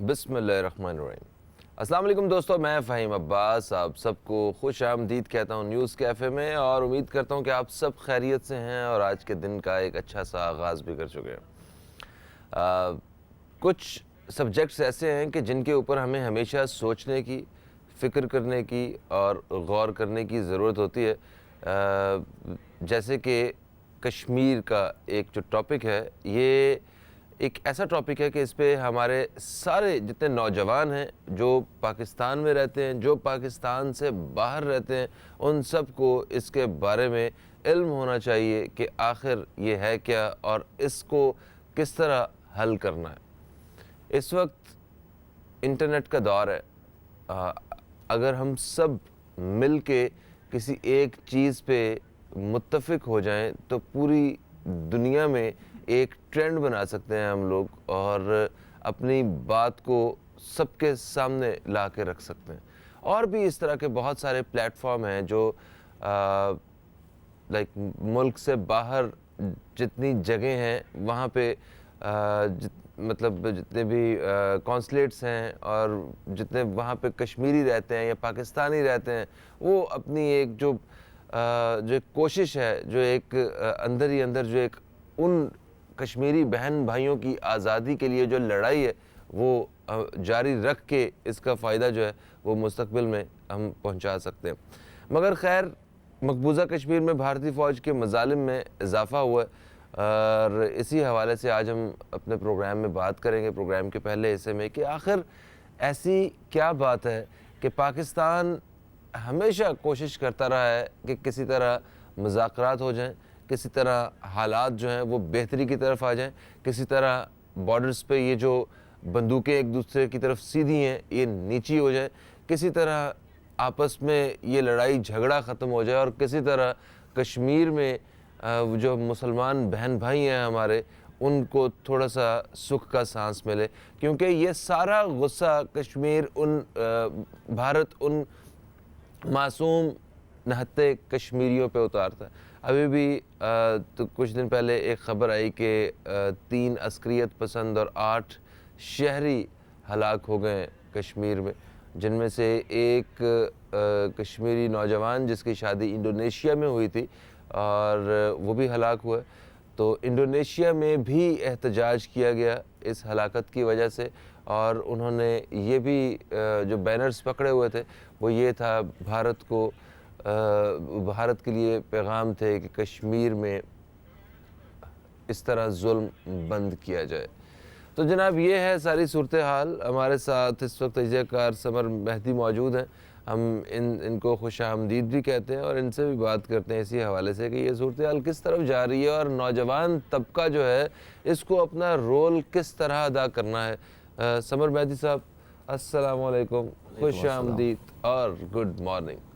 بسم اللہ الرحمن الرحیم۔ السلام علیکم دوستو، میں فہیم عباس آپ سب کو خوش آمدید کہتا ہوں نیوز کیفے میں، اور امید کرتا ہوں کہ آپ سب خیریت سے ہیں اور آج کے دن کا ایک اچھا سا آغاز بھی کر چکے ہیں۔ کچھ سبجیکٹس ایسے ہیں کہ جن کے اوپر ہمیں ہمیشہ سوچنے کی، فکر کرنے کی اور غور کرنے کی ضرورت ہوتی ہے، جیسے کہ کشمیر کا ایک جو ٹاپک ہے، یہ ایک ایسا ٹاپک ہے کہ اس پہ ہمارے سارے جتنے نوجوان ہیں جو پاکستان میں رہتے ہیں، جو پاکستان سے باہر رہتے ہیں، ان سب کو اس کے بارے میں علم ہونا چاہیے کہ آخر یہ ہے کیا اور اس کو کس طرح حل کرنا ہے۔ اس وقت انٹرنیٹ کا دور ہے، اگر ہم سب مل کے کسی ایک چیز پہ متفق ہو جائیں تو پوری دنیا میں ایک ٹرینڈ بنا سکتے ہیں ہم لوگ، اور اپنی بات کو سب کے سامنے لا کے رکھ سکتے ہیں۔ اور بھی اس طرح کے بہت سارے پلیٹ فارم ہیں جو ملک سے باہر جتنی جگہیں ہیں وہاں پہ مطلب جتنے بھی کونسلیٹس ہیں اور جتنے وہاں پہ کشمیری رہتے ہیں یا پاکستانی رہتے ہیں، وہ اپنی ایک جو ایک کوشش ہے، جو ایک اندر ہی اندر جو ایک ان کشمیری بہن بھائیوں کی آزادی کے لیے جو لڑائی ہے وہ جاری رکھ کے اس کا فائدہ جو ہے وہ مستقبل میں ہم پہنچا سکتے ہیں۔ مگر خیر، مقبوضہ کشمیر میں بھارتی فوج کے مظالم میں اضافہ ہوا ہے، اور اسی حوالے سے آج ہم اپنے پروگرام میں بات کریں گے، پروگرام کے پہلے حصے میں، کہ آخر ایسی کیا بات ہے کہ پاکستان ہمیشہ کوشش کرتا رہا ہے کہ کسی طرح مذاکرات ہو جائیں، کسی طرح حالات جو ہیں وہ بہتری کی طرف آ جائیں، کسی طرح بارڈرز پہ یہ جو بندوقیں ایک دوسرے کی طرف سیدھی ہیں یہ نیچی ہو جائیں، کسی طرح آپس میں یہ لڑائی جھگڑا ختم ہو جائے، اور کسی طرح کشمیر میں جو مسلمان بہن بھائی ہیں ہمارے، ان کو تھوڑا سا سکھ کا سانس ملے، کیونکہ یہ سارا غصہ کشمیر بھارت ان معصوم نہتے کشمیریوں پہ اتارتا ہے۔ ابھی بھی تو کچھ دن پہلے ایک خبر آئی کہ 3 عسکریت پسند اور 8 شہری ہلاک ہو گئے کشمیر میں، جن میں سے ایک کشمیری نوجوان جس کی شادی انڈونیشیا میں ہوئی تھی اور وہ بھی ہلاک ہوا ہے۔ تو انڈونیشیا میں بھی احتجاج کیا گیا اس ہلاکت کی وجہ سے، اور انہوں نے یہ بھی جو بینرز پکڑے ہوئے تھے وہ یہ تھا، بھارت کے لیے پیغام تھے کہ کشمیر میں اس طرح ظلم بند کیا جائے۔ تو جناب یہ ہے ساری صورتحال۔ ہمارے ساتھ اس وقت تجزیہ کار سمر مہدی موجود ہیں، ہم ان کو خوش آمدید بھی کہتے ہیں، اور ان سے بھی بات کرتے ہیں اسی حوالے سے کہ یہ صورتحال کس طرف جا رہی ہے اور نوجوان طبقہ جو ہے اس کو اپنا رول کس طرح ادا کرنا ہے۔ سمر مہدی صاحب، السلام علیکم، خوش آمدید اور گڈ مارننگ۔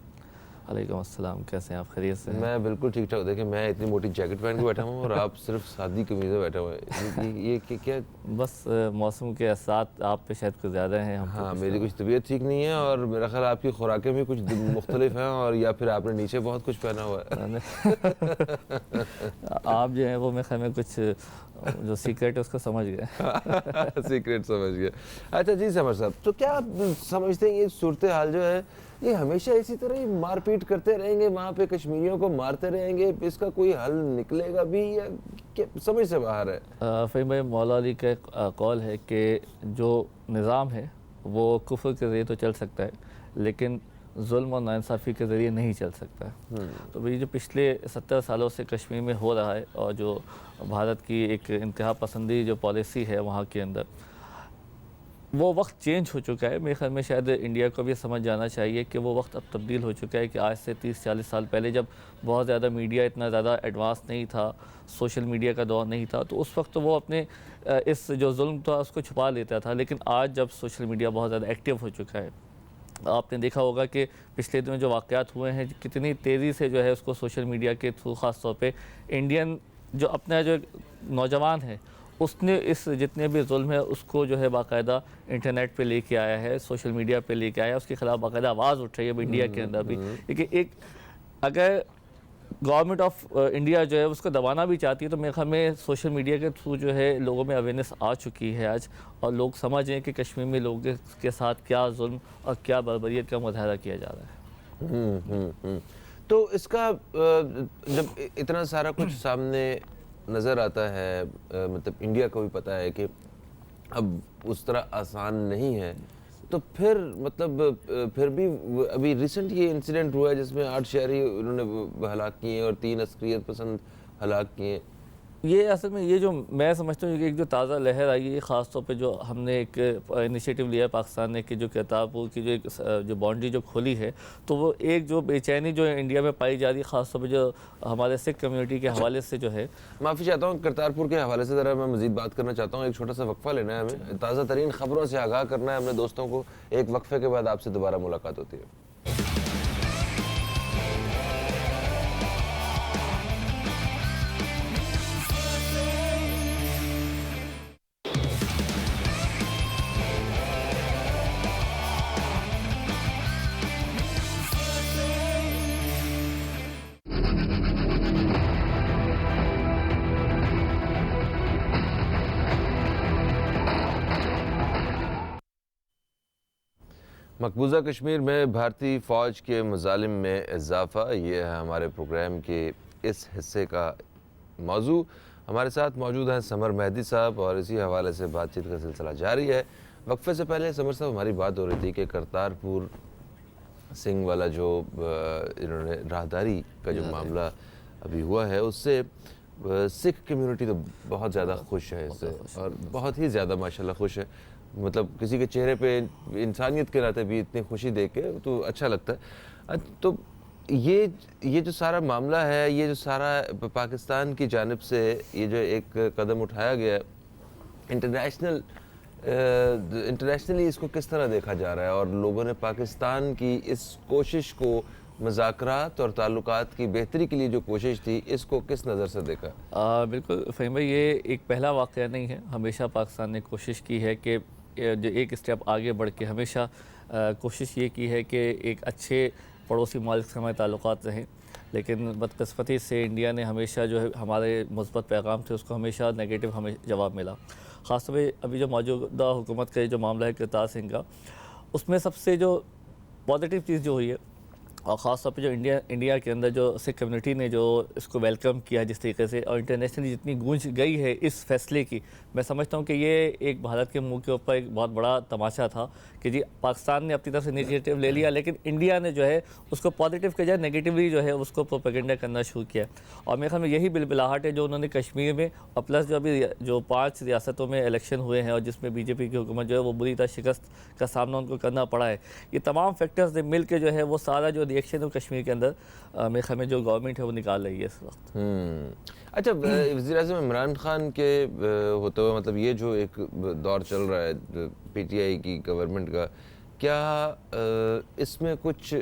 علیکم السلام، کیسے ہیں آپ؟ خیریت سے ہیں؟ میں بالکل ٹھیک ٹھاک۔ دیکھیں میں اتنی موٹی جیکٹ پہن کے بیٹھا ہوں اور آپ صرف سادی قمیض میں بیٹھے ہوئے ہیں، یہ کیا؟ بس موسم کے اثرات آپ پہ شاید کچھ زیادہ ہیں۔ ہاں، میری کچھ طبیعت ٹھیک نہیں ہے، اور میرا خیال آپ کی خوراکیں بھی کچھ مختلف ہیں، اور یا پھر آپ نے نیچے بہت کچھ پہنا ہوا ہے۔ آپ جو ہیں وہ میں خیال میں کچھ جو سیکرٹ ہے اس کو سمجھ گئے۔ سیکرٹ سمجھ گئے۔ اچھا جی سمر صاحب، تو کیا آپ سمجھتے ہیں یہ صورتحال جو ہے یہ ہمیشہ اسی طرح ہی مار پیٹ کرتے رہیں گے، وہاں پہ کشمیریوں کو مارتے رہیں گے، اس کا کوئی حل نکلے گا بھی یا سمجھ سے باہر ہے؟ فہیم بھائی، مولا علی کا ایک قول ہے کہ جو نظام ہے وہ کفر کے ذریعے تو چل سکتا ہے لیکن ظلم اور ناانصافی کے ذریعے نہیں چل سکتا ہے۔ تو یہ جو پچھلے 70 سالوں سے کشمیر میں ہو رہا ہے، اور جو بھارت کی ایک انتہا پسندی جو پالیسی ہے وہاں کے اندر، وہ وقت چینج ہو چکا ہے۔ میرے خیال میں شاید انڈیا کو بھی سمجھ جانا چاہیے کہ وہ وقت اب تبدیل ہو چکا ہے، کہ آج سے 30-40 سال پہلے جب بہت زیادہ میڈیا اتنا زیادہ ایڈوانس نہیں تھا، سوشل میڈیا کا دور نہیں تھا، تو اس وقت وہ اپنے اس جو ظلم تھا اس کو چھپا لیتا تھا، لیکن آج جب سوشل میڈیا بہت زیادہ ایکٹیو ہو چکا ہے، آپ نے دیکھا ہوگا کہ پچھلے دنوں جو واقعات ہوئے ہیں کتنی تیزی سے جو ہے اس کو سوشل میڈیا کے تھرو، خاص طور پہ انڈین جو اپنا جو نوجوان ہے اس نے اس جتنے بھی ظلم ہے اس کو جو ہے باقاعدہ انٹرنیٹ پہ لے کے آیا ہے، سوشل میڈیا پہ لے کے آیا ہے، اس کے خلاف باقاعدہ آواز اٹھ رہی ہے اب انڈیا کے اندر بھی۔ کیونکہ اگر گورنمنٹ آف انڈیا جو ہے اس کو دبانا بھی چاہتی ہے، تو میرے خیال میں سوشل میڈیا کے تھرو جو ہے لوگوں میں اویئرنیس آ چکی ہے آج، اور لوگ سمجھ رہے ہیں کہ کشمیر میں لوگوں کے ساتھ کیا ظلم اور کیا بربریت کا مظاہرہ کیا جا رہا ہے۔ تو اس کا جب اتنا سارا کچھ سامنے نظر آتا ہے، مطلب انڈیا کو بھی پتہ ہے کہ اب اس طرح آسان نہیں ہے، تو پھر مطلب پھر بھی ابھی ریسنٹ یہ انسیڈنٹ ہوا ہے جس میں 8 شہری انہوں نے ہلاک کیے ہیں اور 3 عسکریت پسند ہلاک کیے ہیں۔ یہ اصل میں یہ جو میں سمجھتا ہوں کہ ایک جو تازہ لہر آئی ہے، خاص طور پہ جو ہم نے ایک انیشیٹو لیا ہے پاکستان نے کہ جو کرتارپور کی جو ایک جو باؤنڈری جو کھولی ہے، تو وہ ایک جو بے چینی جو انڈیا میں پائی جا رہی ہے، خاص طور پہ جو ہمارے سکھ کمیونٹی کے حوالے سے جو ہے۔ معافی چاہتا ہوں، کرتارپور کے حوالے سے ذرا میں مزید بات کرنا چاہتا ہوں، ایک چھوٹا سا وقفہ لینا ہے ہمیں، تازہ ترین خبروں سے آگاہ کرنا ہے اپنے دوستوں کو، ایک وقفے کے بعد آپ سے دوبارہ ملاقات ہوتی ہے۔ مقبوضہ کشمیر میں بھارتی فوج کے مظالم میں اضافہ، یہ ہے ہمارے پروگرام کے اس حصے کا موضوع۔ ہمارے ساتھ موجود ہیں سمر مہدی صاحب اور اسی حوالے سے بات چیت کا سلسلہ جاری ہے۔ وقفے سے پہلے سمر صاحب ہماری بات ہو رہی تھی کہ کرتارپور سنگھ والا جو انہوں نے راہداری کا جو معاملہ ابھی ہوا ہے، اس سے سکھ کمیونٹی تو بہت زیادہ خوش ہے اس سے، اور بہت ہی زیادہ ماشاءاللہ خوش ہے۔ مطلب کسی کے چہرے پہ انسانیت کے ناطے بھی اتنی خوشی دیکھ کے تو اچھا لگتا ہے۔ تو یہ جو سارا معاملہ ہے، یہ جو سارا پاکستان کی جانب سے یہ جو ایک قدم اٹھایا گیا ہے، انٹرنیشنلی اس کو کس طرح دیکھا جا رہا ہے، اور لوگوں نے پاکستان کی اس کوشش کو، مذاکرات اور تعلقات کی بہتری کے لیے جو کوشش تھی، اس کو کس نظر سے دیکھا؟ بالکل فہیم بھائی، یہ ایک پہلا واقعہ نہیں ہے، ہمیشہ پاکستان نے کوشش کی ہے کہ جو ایک اسٹیپ آگے بڑھ کے ہمیشہ کوشش یہ کی ہے کہ ایک اچھے پڑوسی ممالک سے ہمارے تعلقات رہیں، لیکن بدقسمتی سے انڈیا نے ہمیشہ جو ہے ہمارے مثبت پیغام تھے اس کو ہمیشہ نیگیٹو ہمیں جواب ملا۔ خاص طور پہ ابھی جو موجودہ حکومت کا جو معاملہ ہے کرتار سنگھ کا، اس میں سب سے جو پازیٹیو چیز جو ہوئی ہے، اور خاص طور پہ جو انڈیا کے اندر جو سکھ کمیونٹی نے جو اس کو ویلکم کیا جس طریقے سے، اور انٹرنیشنلی جتنی گونج گئی ہے اس فیصلے کی، میں سمجھتا ہوں کہ یہ ایک بھارت کے منہ کے اوپر ایک بہت بڑا تماشا تھا کہ جی پاکستان نے اپنی طرف سے انیشیٹو لے لیا، لیکن انڈیا نے جو ہے اس کو پازیٹیو کے جائے نیگیٹیولی جو ہے اس کو پروپیگنڈا کرنا شروع کیا۔ اور میرے خیال میں یہی بلبلاہٹ ہے جو انہوں نے کشمیر میں، اور پلس جو ابھی جو 5 ریاستوں میں الیکشن ہوئے ہیں اور جس میں بی جے پی کی حکومت جو ہے وہ بری طرح شکست کا سامنا ان کو کرنا پڑا ہے، یہ تمام فیکٹرز نے مل کے جو ہے وہ سارا جو ریئیکشن ہے کشمیر کے اندر میرے خیال میں جو گورنمنٹ ہے وہ نکال رہی ہے اس وقت۔ اچھا، وزیر اعظم عمران خان کے ہوتے ہوئے مطلب یہ جو ایک دور چل رہا ہے پی ٹی آئی کی گورنمنٹ کا، کیا اس میں کچھ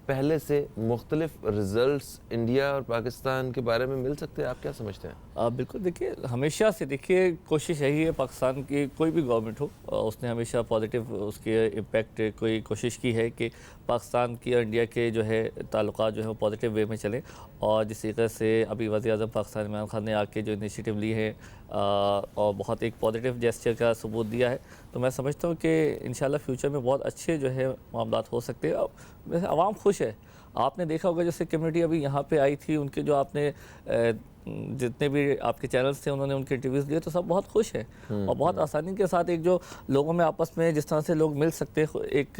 پہلے سے مختلف رزلٹس انڈیا اور پاکستان کے بارے میں مل سکتے ہیں؟ آپ کیا سمجھتے ہیں؟ بالکل، دیکھیے ہمیشہ سے دیکھیے کوشش یہی ہے، پاکستان کی کوئی بھی گورنمنٹ ہو اس نے ہمیشہ پازیٹیو اس کے امپیکٹ کوئی کوشش کی ہے کہ پاکستان کی اور انڈیا کے جو ہے تعلقات جو ہیں وہ پازیٹیو وے میں چلیں، اور جس طریقے سے ابھی وزیر اعظم پاکستان عمران خان نے آ کے جو انیشیٹو لی ہے اور بہت ایک پازیٹیو جیسچر کا ثبوت دیا ہے، تو میں سمجھتا ہوں کہ انشاءاللہ فیوچر میں بہت اچھے جو ہے معاملات ہو سکتے ہیں۔ عوام خوش ہے، آپ نے دیکھا ہوگا جیسے کمیونٹی ابھی یہاں پہ آئی تھی، ان کے جو آپ نے جتنے بھی آپ کے چینلز تھے انہوں نے ان کے انٹرویوز لیے، تو سب بہت خوش ہیں، اور بہت آسانی کے ساتھ ایک جو لوگوں میں آپس میں جس طرح سے لوگ مل سکتے ہیں، ایک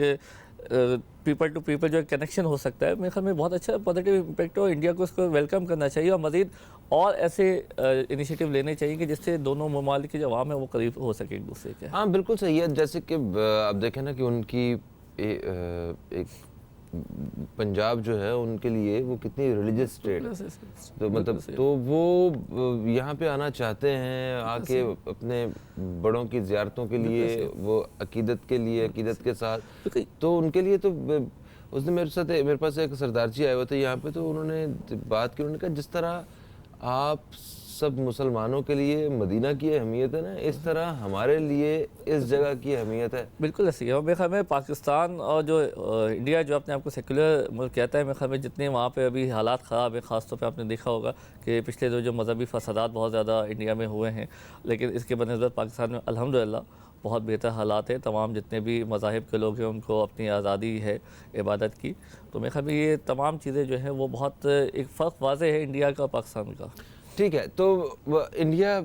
پیپل ٹو پیپل جو کنیکشن ہو سکتا ہے، میرے خیال میں بہت اچھا پازیٹیو امپیکٹ ہو۔ انڈیا کو اس کو ویلکم کرنا چاہیے، اور مزید اور ایسے انیشیٹو لینے چاہیے کہ جس سے دونوں ممالک کے جو عوام ہے وہ قریب ہو سکے ایک دوسرے کے۔ ہاں بالکل صحیح ہے، جیسے کہ آپ دیکھیں نا کہ ان کی ایک پنجاب جو ہے ان کے لیے وہ کتنی ریلیجس اسٹیٹ ہے، تو مطلب تو وہ یہاں پہ آنا چاہتے ہیں، آ کے اپنے بڑوں کی زیارتوں کے لیے، وہ عقیدت کے لیے عقیدت کے ساتھ، تو ان کے لیے تو اس نے میرے پاس ایک سردار جی آئے ہوئے تھے یہاں پہ، تو انہوں نے بات کی، انہوں نے کہا جس طرح آپ سب مسلمانوں کے لیے مدینہ کی اہمیت ہے نا، اس طرح ہمارے لیے اس جگہ کی اہمیت ہے. بالکل ایسی ہے. اور میرے خیال میں پاکستان اور جو انڈیا جو اپنے آپ کو سیکولر ملک کہتا ہے، میرے خیال میں جتنے وہاں پہ ابھی حالات خراب ہیں، خاص طور پہ آپ نے دیکھا ہوگا کہ پچھلے جو مذہبی فسادات بہت زیادہ انڈیا میں ہوئے ہیں، لیکن اس کے بنسبت پاکستان میں الحمدللہ بہت بہتر حالات ہیں. تمام جتنے بھی مذاہب کے لوگ ہیں ان کو اپنی آزادی ہے عبادت کی. تو میرے خیال میں یہ تمام چیزیں جو ہیں وہ بہت ایک فرق واضح ہے انڈیا کا اور پاکستان کا. ٹھیک ہے. تو انڈیا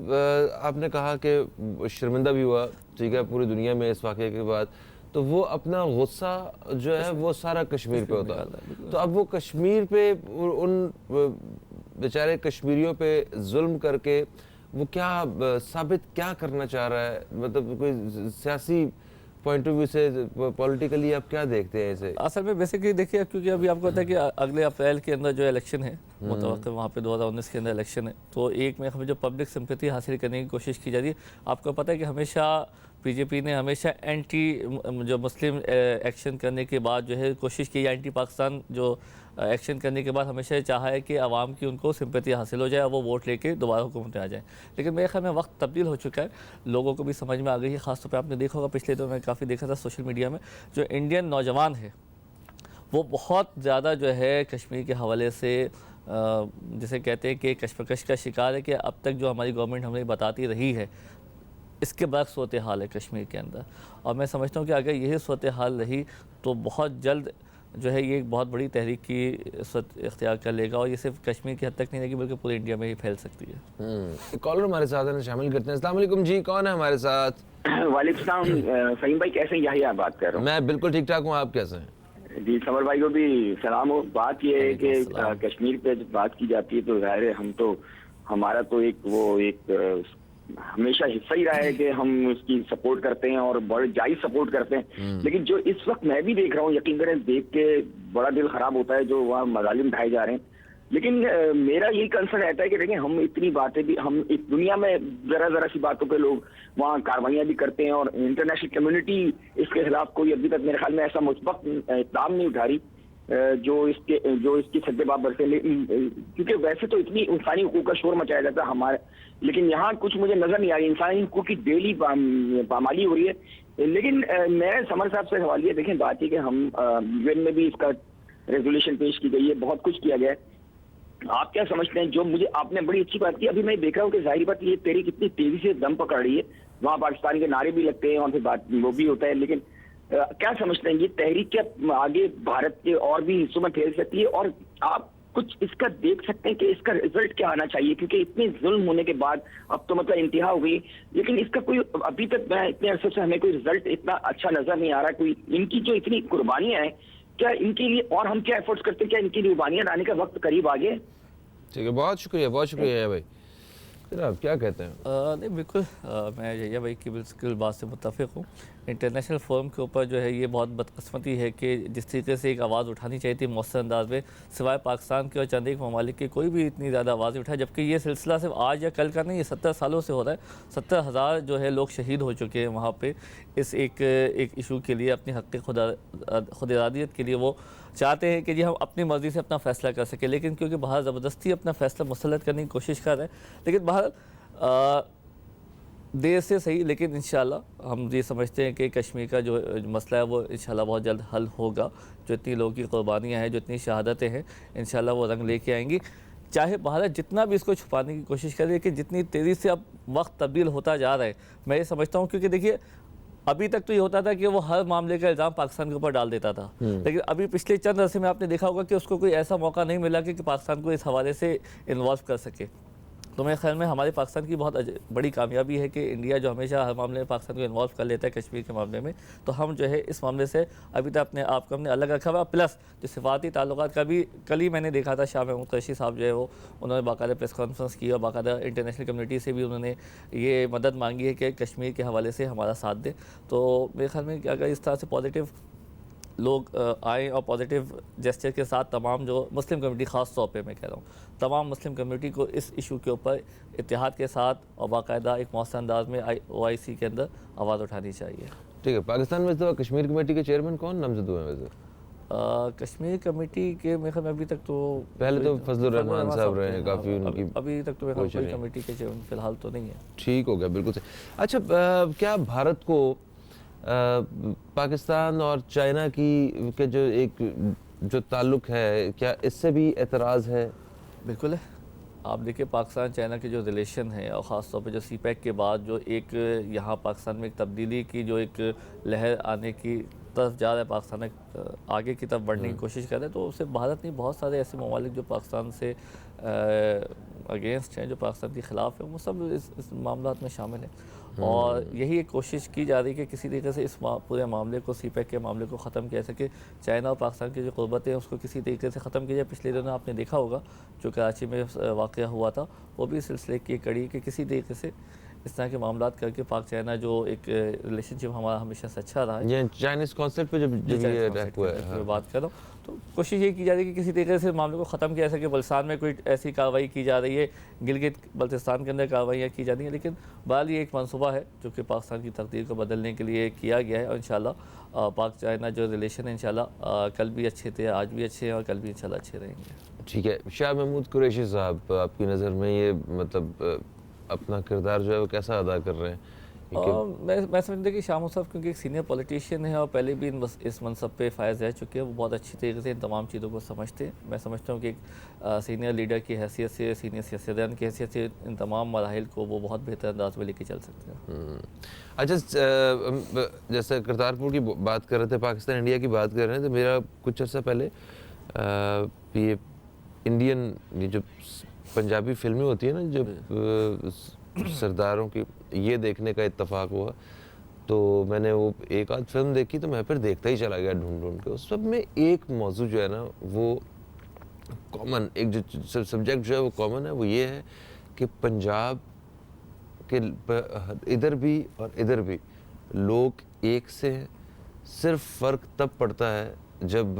آپ نے کہا کہ شرمندہ بھی ہوا، ٹھیک ہے، پوری دنیا میں اس واقعے کے بعد، تو وہ اپنا غصہ جو ہے وہ سارا کشمیر پہ ہوتا ہے. تو اب وہ کشمیر پہ ان بیچارے کشمیریوں پہ ظلم کر کے وہ کیا ثابت کیا کرنا چاہ رہا ہے؟ مطلب کوئی سیاسی پوائنٹ آف ویو سے پولیٹیکلی آپ کیا دیکھتے ہیں اسے؟ اصل میں بیسیکلی دیکھیے، کیونکہ ابھی آپ کو پتا ہے کہ اگلے اپریل کے اندر جو الیکشن ہے متوقع، وہاں پہ 2019 کے اندر الیکشن ہے، تو ایک میں ہمیں جو پبلک سمپیتھی حاصل کرنے کی کوشش کی جاتی ہے. آپ کو پتہ ہے کہ ہمیشہ بی جے پی نے ہمیشہ اینٹی جو مسلم ایکشن کرنے کے بعد جو ہے کوشش کی، اینٹی پاکستان جو ایکشن کرنے کے بعد ہمیشہ چاہا ہے کہ عوام کی ان کو سمپیتھی حاصل ہو جائے اور وہ ووٹ لے کے دوبارہ حکومت میں آ جائیں. لیکن میرے خیال میں وقت تبدیل ہو چکا ہے، لوگوں کو بھی سمجھ میں آ گئی ہے. خاص طور پہ آپ نے دیکھا ہوگا پچھلے دنوں میں کافی دیکھا تھا سوشل میڈیا میں، جو انڈین نوجوان ہے وہ بہت زیادہ جو ہے کشمیر کے حوالے سے جسے کہتے ہیں کہ کشمکش کا شکار ہے، کہ اب تک جو ہماری گورنمنٹ ہمیں بتاتی رہی ہے اس کے برعکس صورتحال ہے کشمیر کے اندر. اور میں سمجھتا ہوں کہ اگر یہی صورتحال رہی تو بہت جلد جو ہے یہ ایک بہت بڑی تحریک کی صورت اختیار کر لے گا، اور یہ صرف کشمیر کی حد تک نہیں رہے گی بلکہ پورے انڈیا میں ہی پھیل سکتی ہے. کالر ہمارے ساتھ ہیں، شامل کرتے ہیں. السلام علیکم جی، کون ہے ہمارے ساتھ؟ وعلیکم السلام. فہیم بھائی کیسے ہیں؟ یحییٰ بات کر رہا ہوں. میں بالکل ٹھیک ٹھاک ہوں، آپ کیسے ہیں؟ جی سمر بھائی کو بھی سلام ہو. بات یہ ہے کہ کشمیر پہ جب بات کی جاتی ہے تو ظاہر ہے ہمارا تو ایک ہمیشہ حصہ ہی رہا ہے کہ ہم اس کی سپورٹ کرتے ہیں اور بڑے جائز سپورٹ کرتے ہیں. لیکن جو اس وقت میں بھی دیکھ رہا ہوں، یقین کریں دیکھ کے بڑا دل خراب ہوتا ہے جو وہاں مظالم ڈھائے جا رہے ہیں. لیکن میرا یہی کنسرن رہتا ہے کہ دیکھیں ہم اتنی باتیں بھی، ہم اس دنیا میں ذرا سی باتوں پہ لوگ وہاں کاروائیاں بھی کرتے ہیں، اور انٹرنیشنل کمیونٹی اس کے خلاف کوئی ابھی تک میرے خیال میں ایسا مثبت اقدام نہیں اٹھا رہی جو اس کی سدباب برسے. کیونکہ ویسے تو اتنی انسانی حقوق کا شور مچایا جاتا ہے ہمارے، لیکن یہاں کچھ مجھے نظر نہیں آ رہی. انسانی حقوق کی ڈیلی پامالی ہو رہی ہے. لیکن میں سمر صاحب سے سوال یہ دیکھیں، بات یہ کہ ہم یو این میں بھی اس کا ریزولوشن پیش کی گئی ہے، بہت کچھ کیا گیا ہے. آپ کیا سمجھتے ہیں؟ جو مجھے آپ نے بڑی اچھی بات کی، ابھی میں دیکھ رہا ہوں کہ ظاہری بات یہ تحریک کتنی تیزی سے دم پکڑ رہی ہے. وہاں پاکستان کے نعرے بھی لگتے ہیں اور پھر بات وہ بھی ہوتا ہے. لیکن کیا سمجھتے ہیں یہ تحریک کیا آگے بھارت کے اور بھی حصوں میں پھیل سکتی ہے؟ اور آپ کچھ اس کا دیکھ سکتے ہیں کہ اس کا رزلٹ کیا آنا چاہیے؟ کیونکہ اتنے ظلم ہونے کے بعد اب تو مطلب انتہا ہو گئی، لیکن اس کا کوئی ابھی تک میں اتنے عرصے سے ہمیں کوئی رزلٹ اتنا اچھا نظر نہیں آ رہا. کوئی ان کی جو اتنی قربانیاں ہیں، کیا ان کے لیے اور ہم کیا ایفرٹس کرتے ہیں؟ کیا ان کی قربانیاں لانے کا وقت قریب آ گیا؟ ٹھیک ہے، بہت شکریہ بھائی. جناب کیا کہتے ہیں؟ نہیں بالکل، میں یحییٰ بھائی کی بالکل بات سے متفق ہوں. انٹرنیشنل فورم کے اوپر جو ہے یہ بہت بدقسمتی ہے کہ جس طریقے سے ایک آواز اٹھانی چاہیے تھی مؤثر انداز میں، سوائے پاکستان کے اور چند ایک ممالک کے کوئی بھی اتنی زیادہ آواز اٹھائے، جبکہ یہ سلسلہ صرف آج یا کل کا نہیں، یہ 70 سالوں سے ہو رہا ہے. 70,000 جو ہے لوگ شہید ہو چکے ہیں وہاں پہ اس ایک ایشو کے لیے. اپنی حق خود ارادیت کے لیے وہ چاہتے ہیں کہ جی ہم اپنی مرضی سے اپنا فیصلہ کر سکیں، لیکن کیونکہ باہر زبردستی اپنا فیصلہ مسلط کرنے کی کوشش کر رہے ہیں. لیکن باہر دیر سے صحیح، لیکن انشاءاللہ ہم یہ سمجھتے ہیں کہ کشمیر کا جو مسئلہ ہے وہ انشاءاللہ بہت جلد حل ہوگا. جو اتنی لوگوں کی قربانیاں ہیں، جو اتنی شہادتیں ہیں، انشاءاللہ وہ رنگ لے کے آئیں گی. چاہے بھارت جتنا بھی اس کو چھپانے کی کوشش کرے، لیکن جتنی تیزی سے اب وقت تبدیل ہوتا جا رہا ہے، میں یہ سمجھتا ہوں. کیونکہ دیکھیے ابھی تک تو یہ ہوتا تھا کہ وہ ہر معاملے کا الزام پاکستان کے اوپر ڈال دیتا تھا، لیکن ابھی پچھلے چند عرصے میں آپ نے دیکھا ہوگا کہ اس کو کوئی ایسا موقع نہیں ملا کہ پاکستان کو اس حوالے سے انوالو کر سکے. تو میرے خیال میں ہمارے پاکستان کی بہت بڑی کامیابی ہے کہ انڈیا جو ہمیشہ ہر معاملے میں پاکستان کو انوالو کر لیتا ہے کشمیر کے معاملے میں، تو ہم جو ہے اس معاملے سے ابھی تک اپنے آپ کو ہم نے الگ رکھا ہوا. پلس جو سفارتی تعلقات کا بھی کل ہی میں نے دیکھا تھا، شاہ محمود قریشی صاحب جو ہے وہ انہوں نے باقاعدہ پریس کانفرنس کی اور باقاعدہ انٹرنیشنل کمیونٹی سے بھی انہوں نے یہ مدد مانگی ہے کہ کشمیر کے حوالے سے ہمارا ساتھ دیں. تو میرے خیال میں کہ اگر اس طرح سے پازیٹیو لوگ آئیں اور پازیٹیو جیسچر کے ساتھ تمام جو مسلم کمیونٹی، خاص طور پہ میں کہہ رہا ہوں تمام مسلم کمیونٹی کو اس ایشو کے اوپر اتحاد کے ساتھ اور باقاعدہ ایک مؤثر انداز میں OIC کے اندر آواز اٹھانی چاہیے. ٹھیک ہے. پاکستان میں تو کشمیر کمیٹی کے چیئرمین کون نامزد ہوئے ہیں ویسے؟ کشمیر کمیٹی کے میرے خیال میں ابھی تک تو پہلے تو فضل الرحمان صاحب رہے ہیں، کافی ان کی ابھی تک تو میرے خیال کوئی کمیٹی کے چیئرمین فی الحال تو نہیں ہے. ٹھیک ہو گیا، بالکل صحیح. اچھا کیا بھارت کو پاکستان اور چائنا کے جو ایک جو تعلق ہے، کیا اس سے بھی اعتراض ہے؟ بالکل ہے. آپ دیکھیں پاکستان چائنا کے جو ریلیشن ہیں، اور خاص طور پہ جو سی پیک کے بعد جو ایک یہاں پاکستان میں ایک تبدیلی کی جو ایک لہر آنے کی طرف جا رہا ہے، پاکستان آگے کی طرف بڑھنے کی کوشش کر رہے ہیں، تو اسے بھارت نہیں بہت سارے ایسے ممالک جو پاکستان سے اگینسٹ ہیں، جو پاکستان کے خلاف ہیں، وہ سب اس معاملات میں شامل ہیں. اور یہی ایک کوشش کی جا رہی ہے کہ کسی طریقے سے اس پورے معاملے کو، سی پیک کے معاملے کو ختم کیا سکے. چائنا اور پاکستان کی جو قربتیں ہیں اس کو کسی طریقے سے ختم کیا جائے. پچھلے دنوں آپ نے دیکھا ہوگا جو کراچی میں واقعہ ہوا تھا، وہ بھی سلسلے کی ایک کڑی کہ کسی طریقے سے اس طرح کے معاملات کر کے پاک چائنا جو ایک ریلیشن شپ ہمارا ہمیشہ سے اچھا رہا ہے، یہ چائنیز کانسیپٹ پہ جب یہ اٹیک ہوا ہے، بات کر رہا ہوں، تو کوشش یہ کی جا رہی ہے کہ کسی طریقے سے معاملے کو ختم کیا جا سکے. بلوچستان میں کوئی ایسی کارروائی کی جا رہی ہے، گلگت بلتستان کے اندر کارروائیاں کی جاتی ہیں، لیکن بہرحال یہ ایک منصوبہ ہے جو کہ پاکستان کی تقدیر کو بدلنے کے لیے کیا گیا ہے. اور انشاءاللہ پاک چائنا جو ریلیشن ہے انشاءاللہ کل بھی اچھے تھے، آج بھی اچھے ہیں، اور کل بھی انشاءاللہ اچھے رہیں گے. ٹھیک ہے. شاہ محمود قریشی صاحب، آپ کی نظر میں یہ مطلب اپنا کردار جو ہے وہ کیسا ادا کر رہے ہیں؟ میں سمجھتا کہ شاہ صاحب کیونکہ ایک سینئر پولیٹیشین ہے اور پہلے بھی اس منصب پہ فائز رہ چکے ہیں، وہ بہت اچھی طریقے سے ان تمام چیزوں کو سمجھتے ہیں. میں سمجھتا ہوں کہ ایک سینئر لیڈر کی حیثیت سے، سینئر سیاستدان کی حیثیت سے ان تمام مراحل کو وہ بہت بہتر انداز میں لے کے چل سکتے ہیں. اچھا، جیسے کرتارپور کی بات کر رہے تھے، پاکستان انڈیا کی بات کر رہے ہیں، تو میرا کچھ عرصہ پہلے یہ انڈین یہ جو پنجابی فلمیں ہوتی ہیں نا، جب سرداروں کی، یہ دیکھنے کا اتفاق ہوا، تو میں نے وہ ایک آدھ فلم دیکھی، تو میں پھر دیکھتا ہی چلا گیا ڈھونڈ کے. اس سب میں ایک موضوع جو ہے نا وہ کامن، ایک جو سبجیکٹ جو ہے وہ کامن ہے، وہ یہ ہے کہ پنجاب کے ادھر بھی اور ادھر بھی لوگ ایک سے ہیں. صرف فرق تب پڑتا ہے جب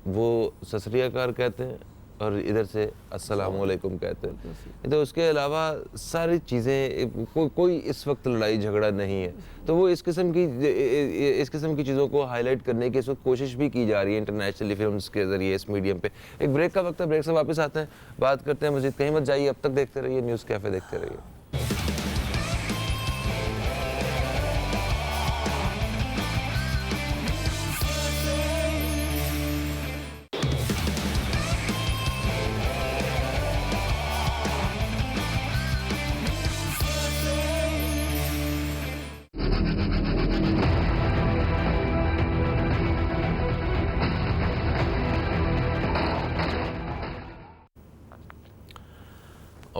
وہ ست سری اکال کہتے ہیں اور ادھر سے السلام علیکم کہتے ہیں. تو اس کے علاوہ ساری چیزیں، کوئی اس وقت لڑائی جھگڑا نہیں ہے. تو وہ اس قسم کی چیزوں کو ہائی لائٹ کرنے کی اس وقت کوشش بھی کی جا رہی ہے انٹرنیشنلی فلمز کے ذریعے اس میڈیم پہ. ایک بریک کا وقت ہے، بریک سے واپس آتے ہیں، بات کرتے ہیں مزید. کہیں مت جائیے، اب تک دیکھتے رہیے نیوز کیفے، دیکھتے رہیے.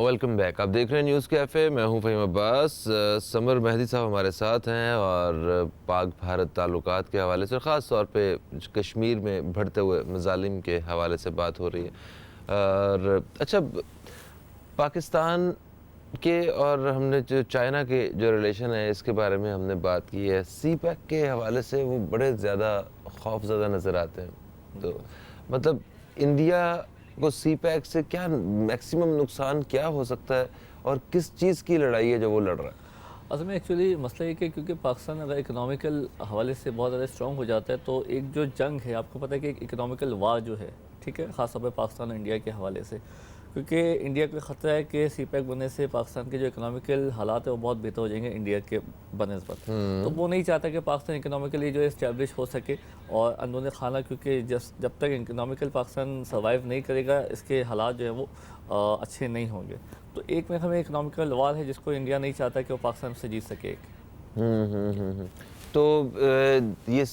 Welcome back. آپ دیکھ رہے ہیں نیوز کیفے، میں ہوں فہیم عباس. سمر مہدی صاحب ہمارے ساتھ ہیں اور پاک بھارت تعلقات کے حوالے سے، خاص طور پہ کشمیر میں بڑھتے ہوئے مظالم کے حوالے سے بات ہو رہی ہے. اور اچھا، پاکستان کے اور ہم نے جو چائنا کے جو ریلیشن ہے اس کے بارے میں ہم نے بات کی ہے. سی پیک کے حوالے سے وہ بڑے زیادہ خوف زدہ نظر آتے ہیں. تو مطلب انڈیا کو سی پیک سے کیا میکسیمم نقصان کیا ہو سکتا ہے، اور کس چیز کی لڑائی ہے جو وہ لڑ رہا ہے؟ اصل میں ایکچولی مسئلہ یہ کہ کیونکہ پاکستان اگر اکنامیکل حوالے سے بہت زیادہ اسٹرانگ ہو جاتا ہے، تو ایک جو جنگ ہے، آپ کو پتہ ہے کہ ایک اکنامیکل وار جو ہے، ٹھیک ہے، خاص طور پہ پاکستان اور انڈیا کے حوالے سے، کیونکہ انڈیا کو خطرہ ہے کہ سی پیک بننے سے پاکستان کے جو اکنامیکل حالات ہیں وہ بہت بہتر ہو جائیں گے انڈیا کے بنسبت. تو وہ نہیں چاہتا کہ پاکستان اکنامیکلی جو اسٹیبلش ہو سکے، اور اندرون خانہ کیونکہ جب تک اکنامیکل پاکستان سروائیو نہیں کرے گا، اس کے حالات جو ہیں وہ اچھے نہیں ہوں گے. تو ایک میں ہمیں اکنامیکل وار ہے جس کو انڈیا نہیں چاہتا کہ وہ پاکستان سے جیت سکے. تو یہ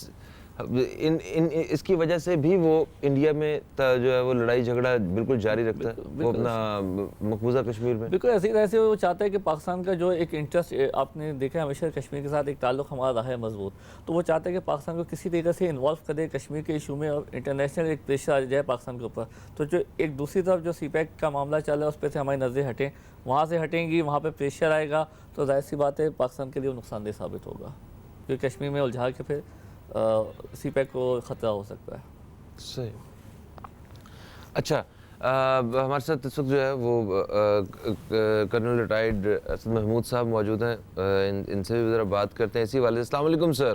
اس کی وجہ سے بھی وہ انڈیا میں جو ہے وہ لڑائی جھگڑا بالکل جاری رکھتا ہے، وہ اپنا مقبوضہ کشمیر میں. بالکل ایسی طرح سے وہ چاہتا ہے کہ پاکستان کا جو ایک انٹرسٹ، آپ نے دیکھا ہمیشہ کشمیر کے ساتھ ایک تعلق ہمارا رہا ہے مضبوط، تو وہ چاہتا ہے کہ پاکستان کو کسی طریقے سے انوالو کر دے کشمیر کے ایشو میں، اور انٹرنیشنل ایک پریشر آ جائے پاکستان کے اوپر. تو جو ایک دوسری طرف جو سی پیک کا معاملہ چل رہا ہے اس پہ سے ہماری نظریں ہٹیں، وہاں سے ہٹیں گی، وہاں پہ پریشر آئے گا، تو ظاہر سی بات ہے پاکستان کے لیے وہ نقصان دہ ثابت ہوگا، کیونکہ کشمیر میں الجھا کے پھر سی پیک کو خطرہ ہو سکتا ہے. صحیح. اچھا، ہمارے ساتھ اس وقت جو ہے وہ کرنل ریٹائرڈ اسد محمود صاحب موجود ہیں. ان سے بھی ذرا بات کرتے ہیں اسی والے. السلام علیکم سر.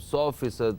100%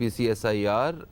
PCSIR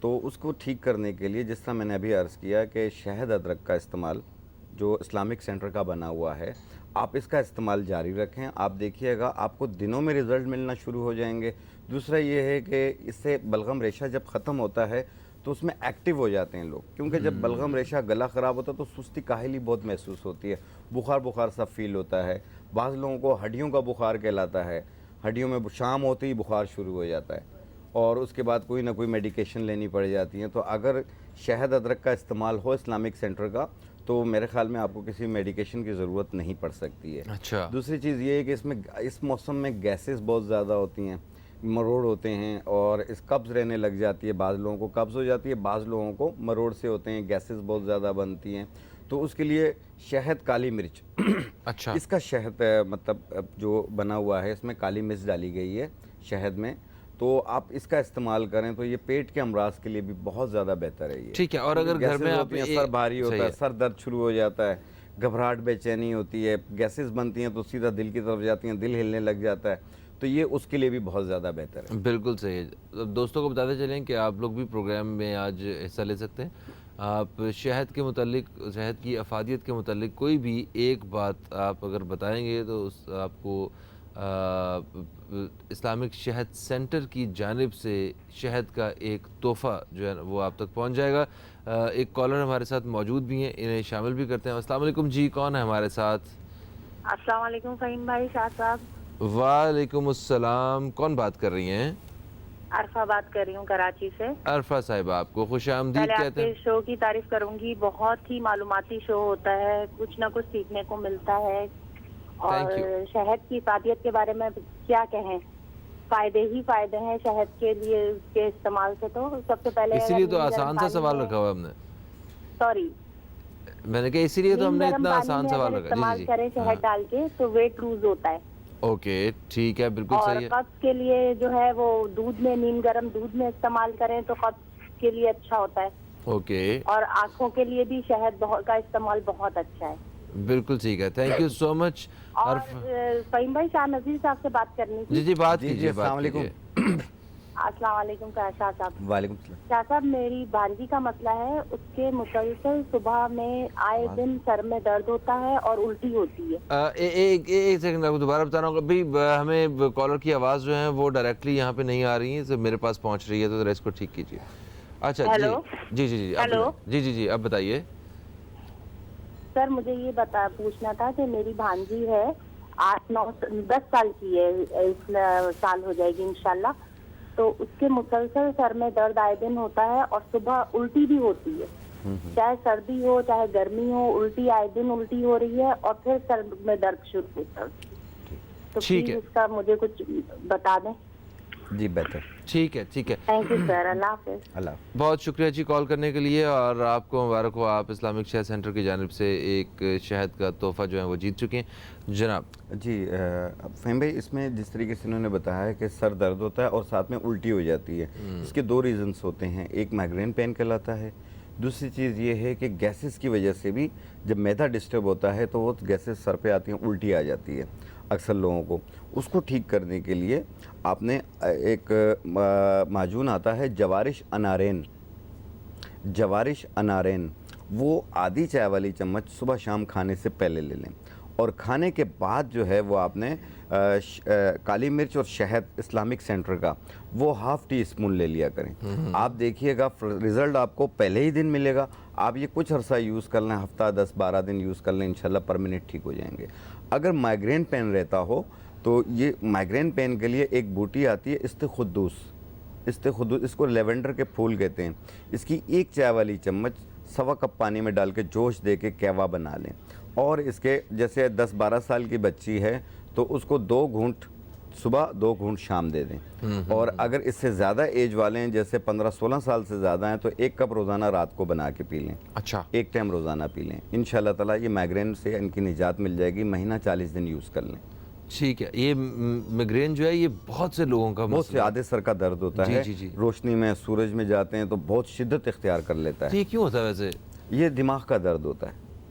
تو اس کو ٹھیک کرنے کے لیے جس طرح میں نے ابھی عرض کیا کہ شہد ادرک کا استعمال جو اسلامک سینٹر کا بنا ہوا ہے، آپ اس کا استعمال جاری رکھیں. آپ دیکھیے گا آپ کو دنوں میں رزلٹ ملنا شروع ہو جائیں گے. دوسرا یہ ہے کہ اس سے بلغم ریشہ جب ختم ہوتا ہے تو اس میں ایکٹیو ہو جاتے ہیں لوگ، کیونکہ جب بلغم ریشہ گلا خراب ہوتا ہے تو سستی کاہلی بہت محسوس ہوتی ہے، بخار سا فیل ہوتا ہے. بعض لوگوں کو ہڈیوں کا بخار کہلاتا ہے، ہڈیوں میں شام ہوتے ہی بخار شروع ہو جاتا ہے اور اس کے بعد کوئی نہ کوئی میڈیکیشن لینی پڑ جاتی ہے. تو اگر شہد ادرک کا استعمال ہو اسلامک سینٹر کا تو میرے خیال میں آپ کو کسی میڈیکیشن کی ضرورت نہیں پڑ سکتی ہے. اچھا. دوسری چیز یہ ہے کہ اس موسم میں گیسز بہت زیادہ ہوتی ہیں، مروڑ ہوتے ہیں اور اس قبض رہنے لگ جاتی ہے. بعض لوگوں کو قبض ہو جاتی ہے، بعض لوگوں کو مروڑ سے ہوتے ہیں، گیسز بہت زیادہ بنتی ہیں. تو اس کے لیے شہد کالی مرچ اچھا. اس کا شہد مطلب جو بنا ہوا ہے اس میں کالی مرچ ڈالی گئی ہے شہد میں، تو آپ اس کا استعمال کریں تو یہ پیٹ کے امراض کے لیے بھی بہت زیادہ بہتر ہے. یہ ٹھیک ہے. اور اگر گھر میں آپ سر بھاری ہوتا ہے، سر درد شروع ہو جاتا ہے، گھبراہٹ بے چینی ہوتی ہے، گیسز بنتی ہیں تو سیدھا دل کی طرف جاتی ہیں، دل ہلنے لگ جاتا ہے، تو یہ اس کے لیے بھی بہت زیادہ بہتر ہے. بالکل صحیح ہے. دوستوں کو بتاتے چلیں کہ آپ لوگ بھی پروگرام میں آج حصہ لے سکتے ہیں. آپ شہد کے متعلق، شہد کی افادیت کے متعلق کوئی بھی ایک بات آپ اگر بتائیں گے تو آپ کو اسلامک شہد سینٹر کی جانب سے شہد کا ایک تحفہ جو ہے وہ آپ تک پہنچ جائے گا. ایک کالر ہمارے ساتھ موجود بھی ہیں، انہیں شامل بھی کرتے ہیں. السلام علیکم جی، کون ہے ہمارے ساتھ؟ السلام علیکم فہیم بھائی، شاہ صاحب. وعلیکم السلام. کون بات کر رہی ہیں؟ عرفہ بات کر رہی ہوں کراچی سے. عرفہ صاحبہ آپ کو خوش آمدید پہلے آپ کہتے ہیں. کے شو کی تعریف کروں گی، بہت ہی معلوماتی شو ہوتا ہے، کچھ نہ کچھ سیکھنے کو ملتا ہے. اور شہد کی افادیت کے بارے میں کیا کہیں، فائدے ہی فائدے ہیں شہد کے لیے، اس کے استعمال سے. تو سب سے پہلے اسی لیے تو آسان سا سوال رکھا ہوا ہم نے. سوری، میں نے کہا اسی لیے تو ہم نے اتنا آسان سوال رکھا. استعمال کریں شہد ڈال کے تو ویٹ لوز ہوتا ہے. اوکے ٹھیک ہے، بالکل صحیح ہے. اور قبض کے لیے جو ہے وہ دودھ میں، نیم گرم دودھ میں استعمال کریں تو قبض کے لیے اچھا ہوتا ہے. اوکے. اور آنکھوں کے لیے بھی شہد کا استعمال بہت اچھا ہے. بالکل ٹھیک ہے، تھینک یو سو مچ. اور فہیم بھائی، شاہ نذیر صاحب سے بات کرنی تھی. جی بات کیجیے. السلام علیکم. السلام علیکم شاہ صاحب. وعلیکم السلام. شاہ صاحب، میری بھانجی کا مسئلہ ہے، اس کے مسلسل صبح میں آئے دن سر میں درد ہوتا ہے اور الٹی ہوتی ہے. ایک سیکنڈ آپ کو دوبارہ بتا رہا ہوں. ابھی ہمیں کالر کی آواز جو ہے وہ ڈائریکٹلی یہاں پہ نہیں آ رہی ہے، میرے پاس پہنچ رہی ہے، تو ذرا اس کو ٹھیک کیجیے. اچھا جی جی جی ہیلو. جی اب بتائیے. سر مجھے یہ پوچھنا تھا کہ میری بھانجی ہے، 8-9-10 سال کی ہے، اس سال ہو جائے گی انشاءاللہ. تو اس کے مسلسل سر میں درد آئے دن ہوتا ہے اور صبح الٹی بھی ہوتی ہے. چاہے سردی ہو چاہے گرمی ہو، الٹی آئے دن الٹی ہو رہی ہے اور پھر سر میں درد شروع ہوتا ہے. تو پلیز اس کا مجھے کچھ بتا دیں. جی بہتر. ٹھیک ہے. Thank you sir. اللہ حافظ. اللہ. بہت شکریہ جی کال کرنے کے لیے، اور آپ کو مبارک ہو، آپ اسلامک شہد سینٹر کی جانب سے ایک شہد کا تحفہ جو ہے وہ جیت چکے ہیں جناب. جی فہیم بھائی، اس میں جس طریقے سے انہوں نے بتایا ہے کہ سر درد ہوتا ہے اور ساتھ میں الٹی ہو جاتی ہے، اس کے 2 ریزنز ہوتے ہیں. ایک مائیگرین پین کہلاتا ہے، دوسری چیز یہ ہے کہ گیسز کی وجہ سے بھی جب معدہ ڈسٹرب ہوتا ہے تو وہ گیسز سر پہ آتی ہیں، الٹی آ جاتی ہے اکثر لوگوں کو. اس کو ٹھیک کرنے کے لیے آپ نے ایک معجون آتا ہے جوارش انارین، وہ آدھی چائے والی چمچ صبح شام کھانے سے پہلے لے لیں، اور کھانے کے بعد جو ہے وہ آپ نے کالی مرچ اور شہد اسلامک سینٹر کا وہ ½ ٹی اسپون لے لیا کریں. آپ دیکھیے گا رزلٹ آپ کو پہلے ہی دن ملے گا. آپ یہ کچھ عرصہ یوز کر لیں، ہفتہ 10-12 دن یوز کر لیں، انشاءاللہ پرمیننٹ ٹھیک ہو جائیں گے. اگر مائیگرین پین رہتا ہو تو یہ مائیگرین پین کے لیے ایک بوٹی آتی ہے استخدوس، اس کو لیونڈر کے پھول کہتے ہیں. اس کی 1 چائے والی چمچ 1.25 کپ پانی میں ڈال کے جوش دے کے کہوا بنا لیں. اور اس کے جیسے 10-12 سال کی بچی ہے تو اس کو 2 گھونٹ صبح 2 گھونٹ شام دے دیں. اور اگر اس سے زیادہ ایج والے ہیں، جیسے 15-16 سال سے زیادہ ہیں، تو 1 کپ روزانہ رات کو بنا کے پی لیں. اچھا. 1 ٹائم روزانہ پی لیں. انشاءاللہ تعالیٰ یہ مائیگرین سے ان کی نجات مل جائے گی. مہینہ 40 دن یوز کر لیں. ٹھیک ہے. یہ مائیگرین جو ہے یہ بہت سے لوگوں کا بہت سے آدھے سر کا درد ہوتا ہے. روشنی میں سورج میں جاتے ہیں تو بہت شدت اختیار کر لیتا ہے. یہ کیوں ہوتا ہے ویسے؟ یہ دماغ کا درد ہوتا ہے.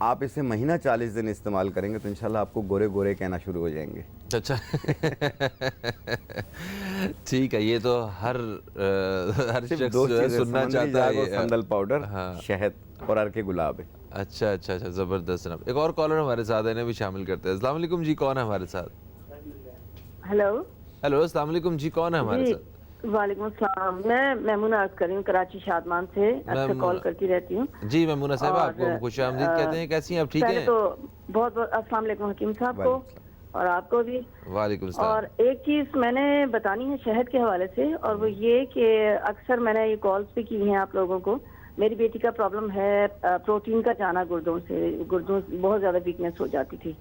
آپ اسے مہینہ 40 دن استعمال کریں گے تو انشاءاللہ آپ کو گورے گورے کہنا شروع ہو جائیں گے. اچھا ٹھیک ہے, یہ تو ہر شخص جو ہے سننا چاہتا ہے. سندل پاؤڈر, شہد اور عرق گلاب ہے. اچھا اچھا اچھا, زبردست جناب. ایک اور کالر ہمارے ساتھ ہے, انہیں بھی شامل کرتے ہیں. السلام علیکم جی, کون ہے ہمارے ساتھ؟ ہیلو ہیلو, السلام علیکم جی, کون ہے ہمارے ساتھ؟ وعلیکم السلام, میں میمونہ عرض کر رہی ہوں, کراچی شادمان سے اکثر کال کرتی رہتی ہوں. جی میمونہ صاحب, آپ کو خوش آمدید کہتے ہیں. کیسی ہیں آپ, ٹھیک ہیں؟ تو بہت بہت السلام علیکم حکیم صاحب کو اور آپ کو بھی. وعلیکم السلام. اور ایک چیز میں نے بتانی ہے شہد کے حوالے سے, اور وہ یہ کہ اکثر میں نے یہ کالز بھی کی ہیں آپ لوگوں کو. میری بیٹی کا پرابلم ہے پروٹین کا جانا گردوں سے, گردوں بہت زیادہ ویکنیس ہو جاتی تھی.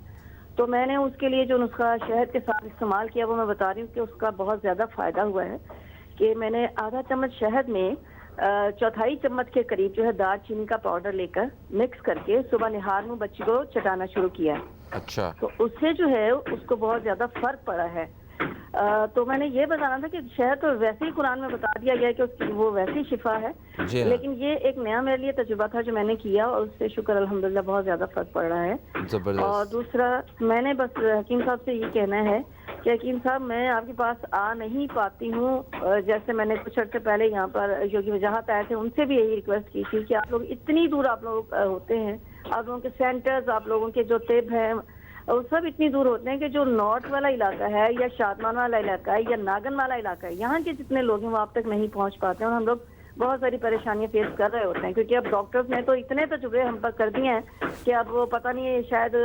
تو میں نے اس کے لیے جو نسخہ شہد کے ساتھ استعمال کیا وہ میں بتا رہی ہوں کہ اس کا بہت زیادہ فائدہ ہوا ہے. کہ میں نے آدھا چمچ شہد میں 1/4 چمچ کے قریب جو ہے دار چینی کا پاؤڈر لے کر مکس کر کے صبح نہار میں بچی کو چٹانا شروع کیا. اچھا. تو اس سے جو ہے اس کو بہت زیادہ فرق پڑا ہے. تو میں نے یہ بتانا تھا کہ شہد تو ویسے ہی قرآن میں بتا دیا گیا کہ اس کی وہ ویسے ہی شفا ہے, لیکن یہ ایک نیا میرے لیے تجربہ تھا جو میں نے کیا, اور اس سے شکر الحمدللہ بہت زیادہ فرق پڑ رہا ہے. اور دوسرا میں نے بس حکیم صاحب سے یہ کہنا ہے کہ حکیم صاحب میں آپ کے پاس آ نہیں پاتی ہوں, جیسے میں نے کچھ عرصے پہلے یہاں پر جو کہ وجاہت آئے تھے ان سے بھی یہی ریکویسٹ کی تھی کہ آپ لوگ اتنی دور آپ لوگ ہوتے ہیں, آپ لوگوں کے سینٹرز, آپ لوگوں کے جو طب ہیں وہ سب اتنی دور ہوتے ہیں کہ جو نارتھ والا علاقہ ہے یا شادمان والا علاقہ ہے یا ناگن والا علاقہ ہے, یہاں کے جتنے لوگ ہیں وہ آپ تک نہیں پہنچ پاتے ہیں, اور ہم لوگ بہت ساری پریشانیاں فیس کر رہے ہوتے ہیں. کیونکہ اب ڈاکٹرز نے تو اتنے تجربے ہم پر کر دیے ہیں کہ اب وہ پتہ نہیں شاید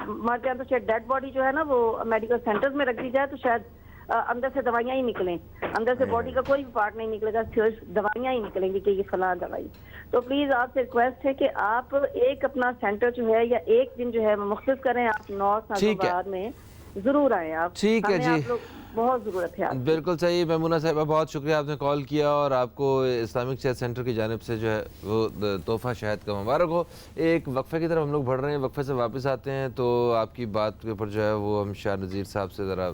مر جائیں تو شاید ڈیڈ باڈی جو ہے نا وہ میڈیکل سینٹرز میں رکھ دی جائے تو شاید اندر سے دوائیاں ہی نکلیں, اندر سے باڈی کا کوئی بھی پارٹ نہیں نکلے گا, صرف دوائیاں ہی نکلیں گی کہ یہ فلاں دوائی. تو پلیز آپ سے ریکویسٹ ہے کہ آپ ایک اپنا سینٹر جو ہے یا ایک دن جو ہے مختص کریں, آپ نارتھ نازیباد میں ضرور آئیں. آپ ٹھیک ہے جی, بہت ضرورت ہے. بالکل صحیح میمونہ صاحبہ, بہت شکریہ آپ نے کال کیا, اور آپ کو اسلامک شہد سینٹر کی جانب سے جو ہے وہ تحفہ شہد کا مبارک ہو. ایک وقفے کی طرف ہم لوگ بڑھ رہے ہیں, وقفے سے واپس آتے ہیں تو آپ کی بات کے اوپر جو ہے وہ ہم شاہ نذیر صاحب سے ذرا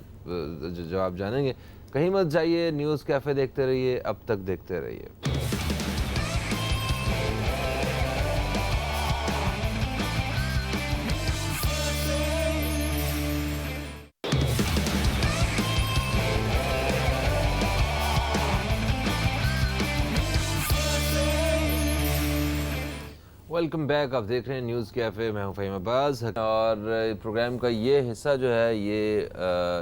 جواب جانیں گے. کہیں مت جائیے, نیوز کیفے دیکھتے رہیے, اب تک دیکھتے رہیے. ویلکم بیک, آپ دیکھ رہے ہیں نیوز کیفے, میں ہوں فہیم عباس, اور پروگرام کا یہ حصہ جو ہے یہ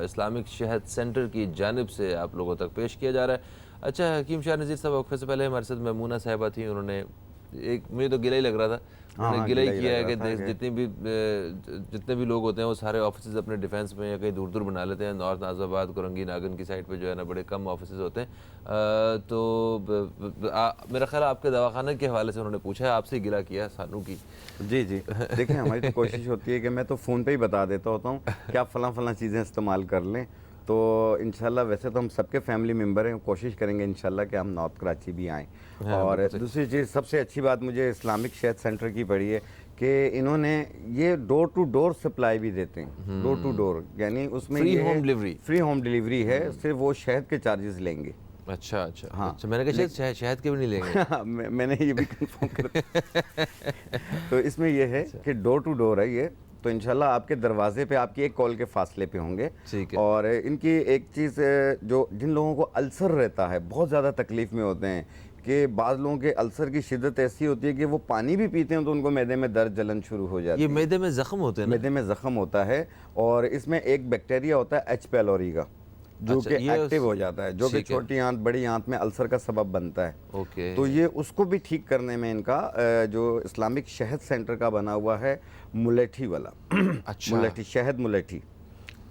اسلامک شہد سینٹر کی جانب سے آپ لوگوں تک پیش کیا جا رہا ہے. اچھا حکیم شاہ نذیر صاحب, وقفے سے پہلے ہمارے ساتھ میمونہ صاحبہ تھیں, انہوں نے ایک مجھے تو گلہ ہی لگ رہا تھا, انہوں نے گلہ ہی کیا ہے کہ جتنے بھی لوگ ہوتے ہیں وہ سارے آفیسز اپنے ڈیفینس میں یا کہیں دور دور بنا لیتے ہیں. نارتھ نازیب آباد, کرنگی, ناگن کی سائڈ پہ جو ہے نا بڑے کم آفیسز ہوتے ہیں. تو میرا خیال آپ کے دواخانہ کے حوالے سے انہوں نے پوچھا ہے, آپ سے گلہ کیا سانو کی. جی جی, دیکھیں ہماری تو کوشش ہوتی ہے کہ میں تو فون پہ ہی بتا دیتا ہوتا ہوں کہ آپ فلاں چیزیں استعمال کر لیں. تو انشاءاللہ ویسے تو ہم سب کے فیملی ممبر ہیں, کوشش کریں گے انشاءاللہ کہ ہم نارتھ کراچی بھی آئیں. اور دوسری چیز سب سے اچھی بات مجھے اسلامک شہد سینٹر کی پڑی ہے کہ انہوں نے یہ ڈور ٹو ڈور سپلائی بھی دیتے ہیں. ڈور ٹو ڈور یعنی اس میں فری ہوم ڈلیوری ہے, صرف وہ شہد کے چارجز لیں گے. اچھا اچھا, ہاں میں نے کہا شہد کے بھی نہیں لیں گے. میں نے یہ بھی کنفرم کر. تو اس میں یہ ہے کہ ڈور ٹو ڈور ہے یہ, تو انشاءاللہ آپ کے دروازے پہ آپ کی ایک کال کے فاصلے پہ ہوں گے. اور ان کی ایک چیز جو جن لوگوں کو السر رہتا ہے, بہت زیادہ تکلیف میں ہوتے ہیں, کہ بعض لوگوں کے السر کی شدت ایسی ہوتی ہے کہ وہ پانی بھی پیتے ہیں تو ان کو معدے میں درد جلن شروع ہو جاتی ہے. یہ معدے میں زخم ہوتے ہیں, معدے میں زخم ہوتا ہے, اور اس میں ایک بیکٹیریا ہوتا ہے ایچ پیلوری کا, جو کہ ایکٹیو ہو جاتا ہے, جو کہ چھوٹی آنت بڑی آنت میں السر کا سبب بنتا ہے. تو یہ اس کو بھی ٹھیک کرنے میں ان کا جو اسلامک شہد سینٹر کا بنا ہوا ہے ملیٹھی والا, ملیٹھی شہد ملیٹھی,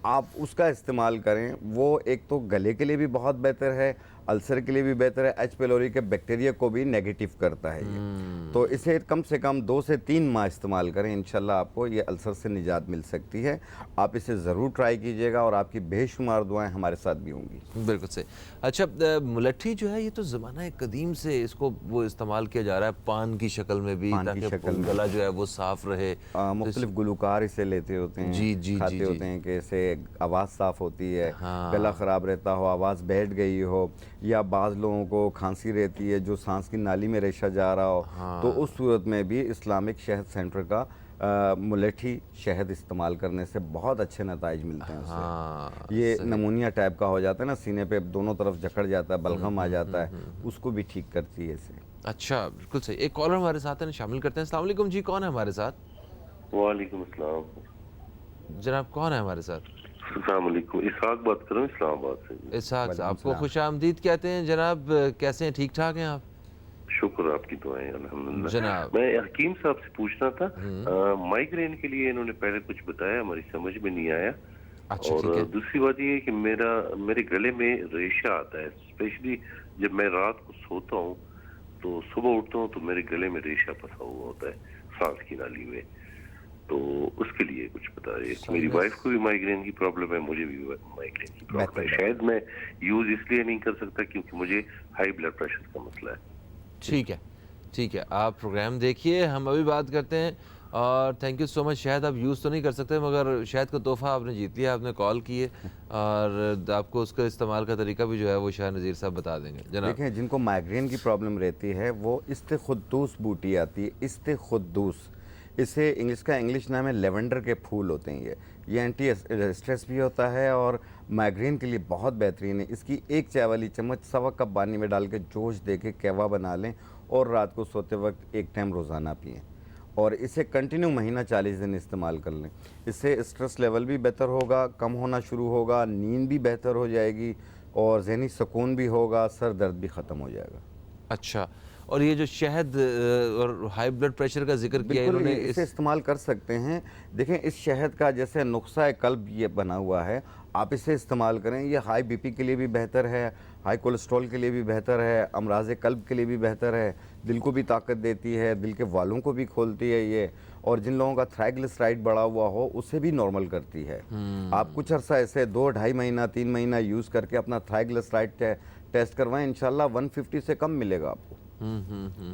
آپ اس کا استعمال کریں. وہ ایک تو گلے کے لیے بھی بہت بہتر ہے, السر کے لیے بھی بہتر ہے, ایچ پیلوری کے بیکٹیریا کو بھی نیگیٹو کرتا ہے یہ. تو اسے کم سے کم 2 سے 3 ماہ استعمال کریں, انشاءاللہ آپ کو یہ السر سے نجات مل سکتی ہے. آپ اسے ضرور ٹرائی کیجئے گا, اور آپ کی بے شمار دعائیں ہمارے ساتھ بھی ہوں گی. بالکل صحیح. اچھا ملٹھی جو ہے یہ تو زمانہ قدیم سے اس کو وہ استعمال کیا جا رہا ہے پان کی شکل میں بھی, تاکہ گلا جو ہے وہ صاف رہے. مختلف گلوکار اسے لیتے ہوتے ہیں, کھاتے ہوتے ہیں کہ اسے آواز صاف ہوتی ہے, گلا خراب رہتا ہو, آواز بیٹھ گئی ہو, یا بعض لوگوں کو کھانسی رہتی ہے جو سانس کی نالی میں ریشہ جا رہا ہو, تو اس صورت میں بھی اسلامک شہد سینٹر کا ملیٹھی شہد استعمال کرنے سے بہت اچھے نتائج ملتے ہیں اس سے. یہ نمونیا ٹائپ کا ہو جاتا ہے نا, سینے پہ دونوں طرف جکڑ جاتا ہے, بلغم آ جاتا ہے, اس کو بھی ٹھیک کرتی ہے اسے. اچھا بالکل صحیح. ایک کالر ہمارے ساتھ ہیں, شامل کرتے ہیں. السلام علیکم جی, کون ہے ہمارے ساتھ؟ وعلیکم السلام. جناب کون ہے ہمارے ساتھ؟ السلام علیکم, اسحاق بات کر رہا ہوں اسلام آباد سے. اسحاق صاحب, آپ کو خوش آمدید کہتے ہیں جناب. کیسے ہیں, ٹھیک ٹھاک ہیں آپ؟ شکر آپ کی دعائیں الحمدللہ. جناب میں حکیم صاحب سے پوچھنا تھا, مائیگرین کے لیے انہوں نے پہلے کچھ بتایا, ہماری سمجھ میں نہیں آیا. اور دوسری بات یہ ہے کہ میرے گلے میں ریشہ آتا ہے, اسپیشلی جب میں رات کو سوتا ہوں تو صبح اٹھتا ہوں تو میرے گلے میں ریشہ پھنسا ہوا ہوتا ہے سانس کی نالی میں. تو اس کے لیے کچھ بتائیے. میری وائف کو بھی مائیگرین کی پرابلم ہے, مجھے بھی مائیگرین کی پرابلم ہے. شاید میں یوز اس لیے نہیں کر سکتا کیونکہ مجھے ہائی بلڈ پریشر کا مسئلہ ہے. ٹھیک ہے, ٹھیک ہے, آپ پروگرام دیکھیے, ہم ابھی بات کرتے ہیں. اور تھینک یو سو مچ. شاید آپ یوز تو نہیں کر سکتے مگر شاید کا تحفہ آپ نے جیت لیا, آپ نے کال کی ہے, اور آپ کو اس کا استعمال کا طریقہ بھی جو ہے وہ شاہ نذیر صاحب بتا دیں گے. جناب دیکھیں, جن کو مائیگرین کی پرابلم رہتی ہے وہ استخدوس بوٹی آتی ہے, استخدوس. اسے انگلش نام ہے لیونڈر کے پھول ہوتے ہیں. یہ اینٹی اسٹریس بھی ہوتا ہے اور مائیگرین کے لیے بہت بہترین ہے. اس کی ایک چائے والی چمچ 1.25 کپ پانی میں ڈال کے جوش دے کے کہوا بنا لیں اور رات کو سوتے وقت ایک ٹائم روزانہ پئیں, اور اسے کنٹینیو مہینہ 40 دن استعمال کر لیں. اس سے اسٹریس لیول بھی بہتر ہوگا, کم ہونا شروع ہوگا, نیند بھی بہتر ہو جائے گی, اور ذہنی سکون بھی ہوگا, سر درد بھی ختم ہو جائے گا. اچھا, اور یہ جو شہد اور ہائی بلڈ پریشر کا ذکر کیا انہوں نے, اسے استعمال کر سکتے ہیں. دیکھیں, اس شہد کا جیسے نقصہ قلب یہ بنا ہوا ہے, آپ اسے استعمال کریں. یہ ہائی بی پی کے لیے بھی بہتر ہے, ہائی کولیسٹرول کے لیے بھی بہتر ہے, امراض قلب کے لیے بھی بہتر ہے, دل کو بھی طاقت دیتی ہے, دل کے والوں کو بھی کھولتی ہے یہ, اور جن لوگوں کا تھرائیگلیسرائڈ بڑھا ہوا ہو اسے بھی نارمل کرتی ہے. آپ کچھ عرصہ ایسے 2-2.5 مہینہ 3 مہینہ یوز کر کے اپنا تھرائیگلیسرائڈ ٹیسٹ کروائیں, انشاءاللہ 150 سے کم ملے گا آپ کو.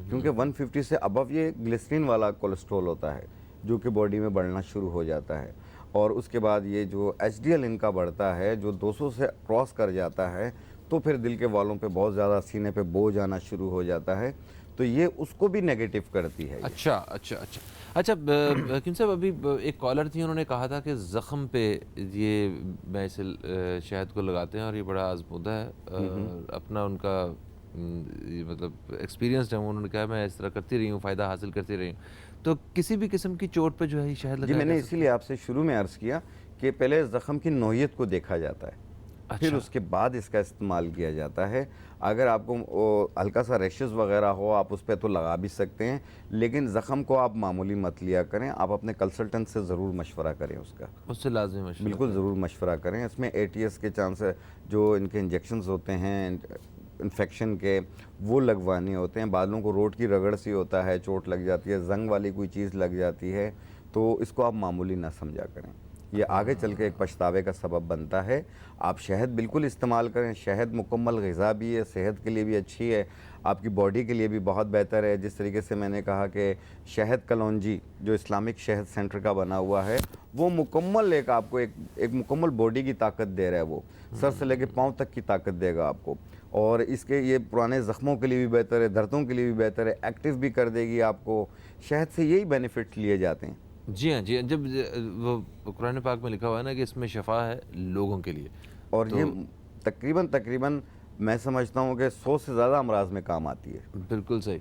کیونکہ 150 سے ابو یہ گلیسرین والا کولیسٹرول ہوتا ہے جو کہ باڈی میں بڑھنا شروع ہو جاتا ہے. اور اس کے بعد یہ جو ایچ ڈی ایل ان کا بڑھتا ہے, جو 200 سے کراس کر جاتا ہے, تو پھر دل کے والوں پہ بہت زیادہ سینے پہ بوجھ آنا شروع ہو جاتا ہے, تو یہ اس کو بھی نیگیٹو کرتی ہے. اچھا اچھا اچھا اچھا. حکیم صاحب, ابھی ایک کالر تھی, انہوں نے کہا تھا کہ زخم پہ یہ میں اسے شہد کو لگاتے ہیں اور یہ بڑا آزمودہ ہے. اپنا ان کا مطلب ایکسپیرینس ہے, انہوں نے کہا میں اس طرح کرتی رہی ہوں, فائدہ حاصل کرتی رہی ہوں. تو کسی بھی قسم کی چوٹ پہ جو ہے شہد لگایا جی, میں نے اسی لیے آپ سے شروع میں عرض کیا کہ پہلے زخم کی نوعیت کو دیکھا جاتا ہے, پھر اس کے بعد اس کا استعمال کیا جاتا ہے. اگر آپ کو ہلکا سا ریشز وغیرہ ہو, آپ اس پہ تو لگا بھی سکتے ہیں, لیکن زخم کو آپ معمولی مت لیا کریں. آپ اپنے کنسلٹنٹ سے ضرور مشورہ کریں, اس سے لازمی مشورہ, بالکل ضرور مشورہ کریں. اس میں ATS کے چانس جو ان کے انجیکشنز ہوتے ہیں انفیکشن کے, وہ لگوانے ہوتے ہیں. بعضوں کو روڈ کی رگڑ سی ہوتا ہے, چوٹ لگ جاتی ہے, زنگ والی کوئی چیز لگ جاتی ہے, تو اس کو آپ معمولی نہ سمجھا کریں. یہ آگے چل کے ایک پچھتاوے کا سبب بنتا ہے. آپ شہد بالکل استعمال کریں. شہد مکمل غذا بھی ہے, صحت کے لیے بھی اچھی ہے, آپ کی باڈی کے لیے بھی بہت بہتر ہے. جس طریقے سے میں نے کہا کہ شہد کلونجی جو اسلامک شہد سینٹر کا بنا ہوا ہے, وہ مکمل آپ کو ایک مکمل باڈی کی طاقت دے رہا ہے. وہ سر سے لے کے پاؤں تک کی طاقت دے گا آپ کو, اور اس کے یہ پرانے زخموں کے لیے بھی بہتر ہے, دردوں کے لیے بھی بہتر ہے, ایکٹیو بھی کر دے گی آپ کو. شہد سے یہی بینیفٹ لیے جاتے ہیں. جی ہاں, جی, جب وہ قرآن پاک میں لکھا ہوا ہے نا کہ اس میں شفا ہے لوگوں کے لیے, اور یہ تقریباً میں سمجھتا ہوں کہ 100 سے زیادہ امراض میں کام آتی ہے. بالکل صحیح.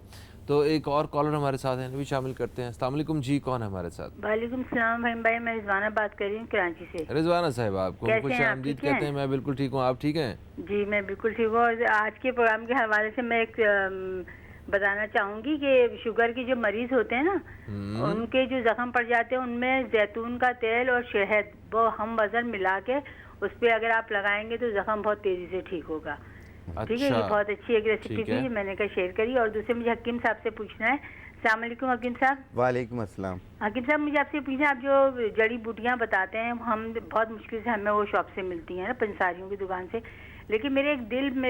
تو ایک اور کالر ہمارے ساتھ ہیں, بھی شامل کرتے ہیں. السلام علیکم جی, کون ہے ہمارے ساتھ؟ وعلیکم السلام فہیم بھائی, میں رضوانہ بات کر رہی ہوں کراچی سے. رضوانہ صاحب, آپ کو خوش آمدید کہتے ہیں. میں بالکل ٹھیک ہوں, آپ ٹھیک ہیں؟ جی میں بالکل ٹھیک ہوں. اور آج کے پروگرام کے حوالے سے میں ایک بتانا چاہوں گی کہ شوگر کے جو مریض ہوتے ہیں نا, ان کے جو زخم پڑ جاتے ہیں, ان میں زیتون کا تیل اور شہد وہ ہم وزن ملا کے اس پہ اگر آپ لگائیں گے تو زخم بہت تیزی سے ٹھیک ہوگا. ٹھیک ہے, یہ بہت اچھی ایک ریسیپی تھی, میں نے کہا شیئر کری. اور دوسرے مجھے حکیم صاحب سے پوچھنا ہے. السلام علیکم حکیم صاحب. وعلیکم السلام. حکیم صاحب, مجھے آپ سے پوچھنا ہے, آپ جو جڑی بوٹیاں بتاتے ہیں, ہم بہت مشکل سے ہمیں وہ شاپ سے ملتی ہیں نا, پنساریوں کی دکان سے, لیکن میرے دل میں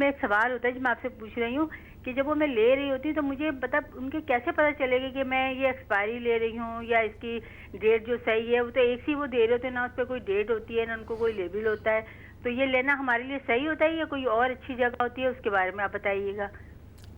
ایک سوال ہوتا ہے جو میں آپ سے پوچھ رہی ہوں کہ جب وہ میں لے رہی ہوتی ہوں تو مجھے ان کے کیسے پتہ چلے گا کہ میں یہ ایکسپائری لے رہی ہوں یا اس کی ڈیٹ جو صحیح ہے. وہ تو ایک سی وہ دے رہے ہوتے ہیں, نہ اس پہ کوئی ڈیٹ ہوتی ہے, نہ ان کو کوئی لیبل ہوتا ہے. تو یہ لینا ہمارے لیے صحیح ہوتا ہے یا کوئی اور اچھی جگہ ہوتی ہے, اس کے بارے میں آپ بتائیے گا.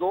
2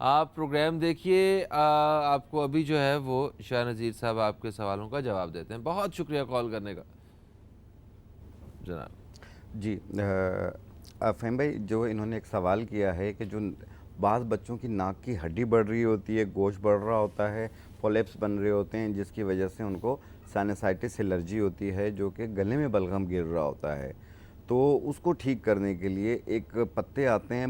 آپ پروگرام دیکھیے. آپ کو ابھی جو ہے وہ شاہ نذیر صاحب آپ کے سوالوں کا جواب دیتے ہیں. بہت شکریہ کال کرنے کا جناب. جی فہم بھائی، جو انہوں نے ایک سوال کیا ہے کہ جو بعض بچوں کی ناک کی ہڈی بڑھ رہی ہوتی ہے، گوشت بڑھ رہا ہوتا ہے، پولیپس بن رہے ہوتے ہیں، جس کی وجہ سے ان کو سائنسائٹس الرجی ہوتی ہے، جو کہ گلے میں بلغم گر رہا ہوتا ہے. تو اس کو ٹھیک کرنے کے لیے ایک پتے آتے ہیں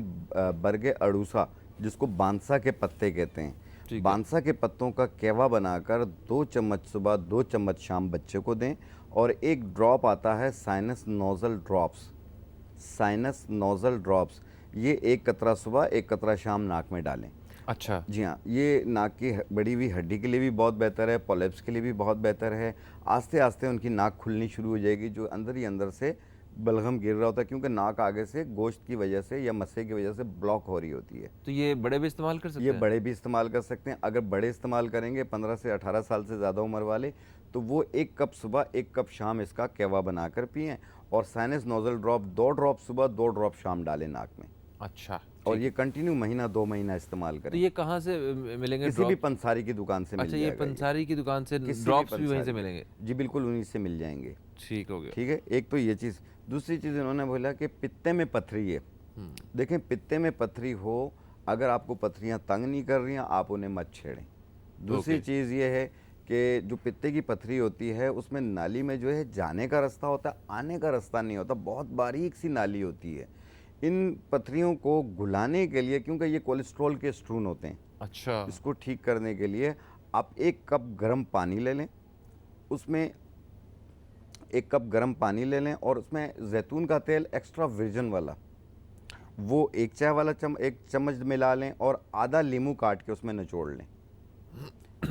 برگ اڑوسا، جس کو بانسا کے پتے کہتے ہیں. بانسا کے پتوں کا کیوا بنا کر 2 چمچ صبح 2 چمچ شام بچے کو دیں. اور ایک ڈراپ آتا ہے science nozzle drops. Science nozzle drops یہ 1 قطرہ صبح 1 قطرہ شام ناک میں ڈالیں. اچھا. جی ہاں، یہ ناک کی بڑی ہوئی ہڈی کے لیے بھی بہت بہتر ہے، پولیپس کے لیے بھی بہت بہتر ہے. آہستہ آہستہ ان کی ناک کھلنی شروع ہو جائے گی، جو اندر ہی اندر سے بلغم گر رہا ہوتا ہے، کیونکہ ناک آگے سے گوشت کی وجہ سے یا مسے کی وجہ سے بلاک ہو رہی ہوتی ہے. تو یہ بڑے بھی استعمال کر سکتے ہیں؟ یہ بڑے بھی استعمال کر سکتے ہیں. اگر بڑے استعمال کریں گے 15 سے 18 سال سے زیادہ عمر والے، تو وہ 1 کپ صبح 1 کپ شام اس کا کیوا بنا کر پئیں. اور سائنس نوزل ڈراپ 2 ڈراپ صبح 2 ڈراپ شام ڈالیں ناک میں. اچھا. اور یہ کنٹینیو مہینہ 2 مہینہ استعمال کریں. تو یہ کہاں سے ملیں گے؟ کسی بھی پنساری کی دکان سے مل جائے گا. اچھا، یہ پنساری کی دکان سے ڈراپس بھی وہیں سے ملیں گے؟ جی بالکل، انہی سے مل جائیں گے. ٹھیک ہو گیا. ٹھیک ہے. ایک تو یہ چیز. دوسری چیز انہوں نے بولا کہ پتے میں پتھری ہے. دیکھیں، پتے میں پتھری ہو، اگر آپ کو پتھریاں تنگ نہیں کر رہی ہیں، آپ انہیں مت چھیڑیں. دوسری چیز یہ ہے کہ جو پتے کی پتھری ہوتی ہے، اس میں نالی میں جو ہے جانے کا رستہ ہوتا ہے، آنے کا رستہ نہیں ہوتا. بہت باریک سی نالی ہوتی ہے. ان پتھریوں کو گھلانے کے لیے، کیونکہ یہ کولیسٹرول کے اسٹون ہوتے ہیں، اچھا، اس کو ٹھیک کرنے کے لیے آپ 1 کپ گرم پانی لے لیں. اس میں 1 کپ گرم پانی لے لیں اور اس میں زیتون کا تیل ایکسٹرا ورجن والا، وہ 1 چائے والا 1 چمچ ملا لیں اور آدھا لیمو کاٹ کے اس میں نچوڑ لیں.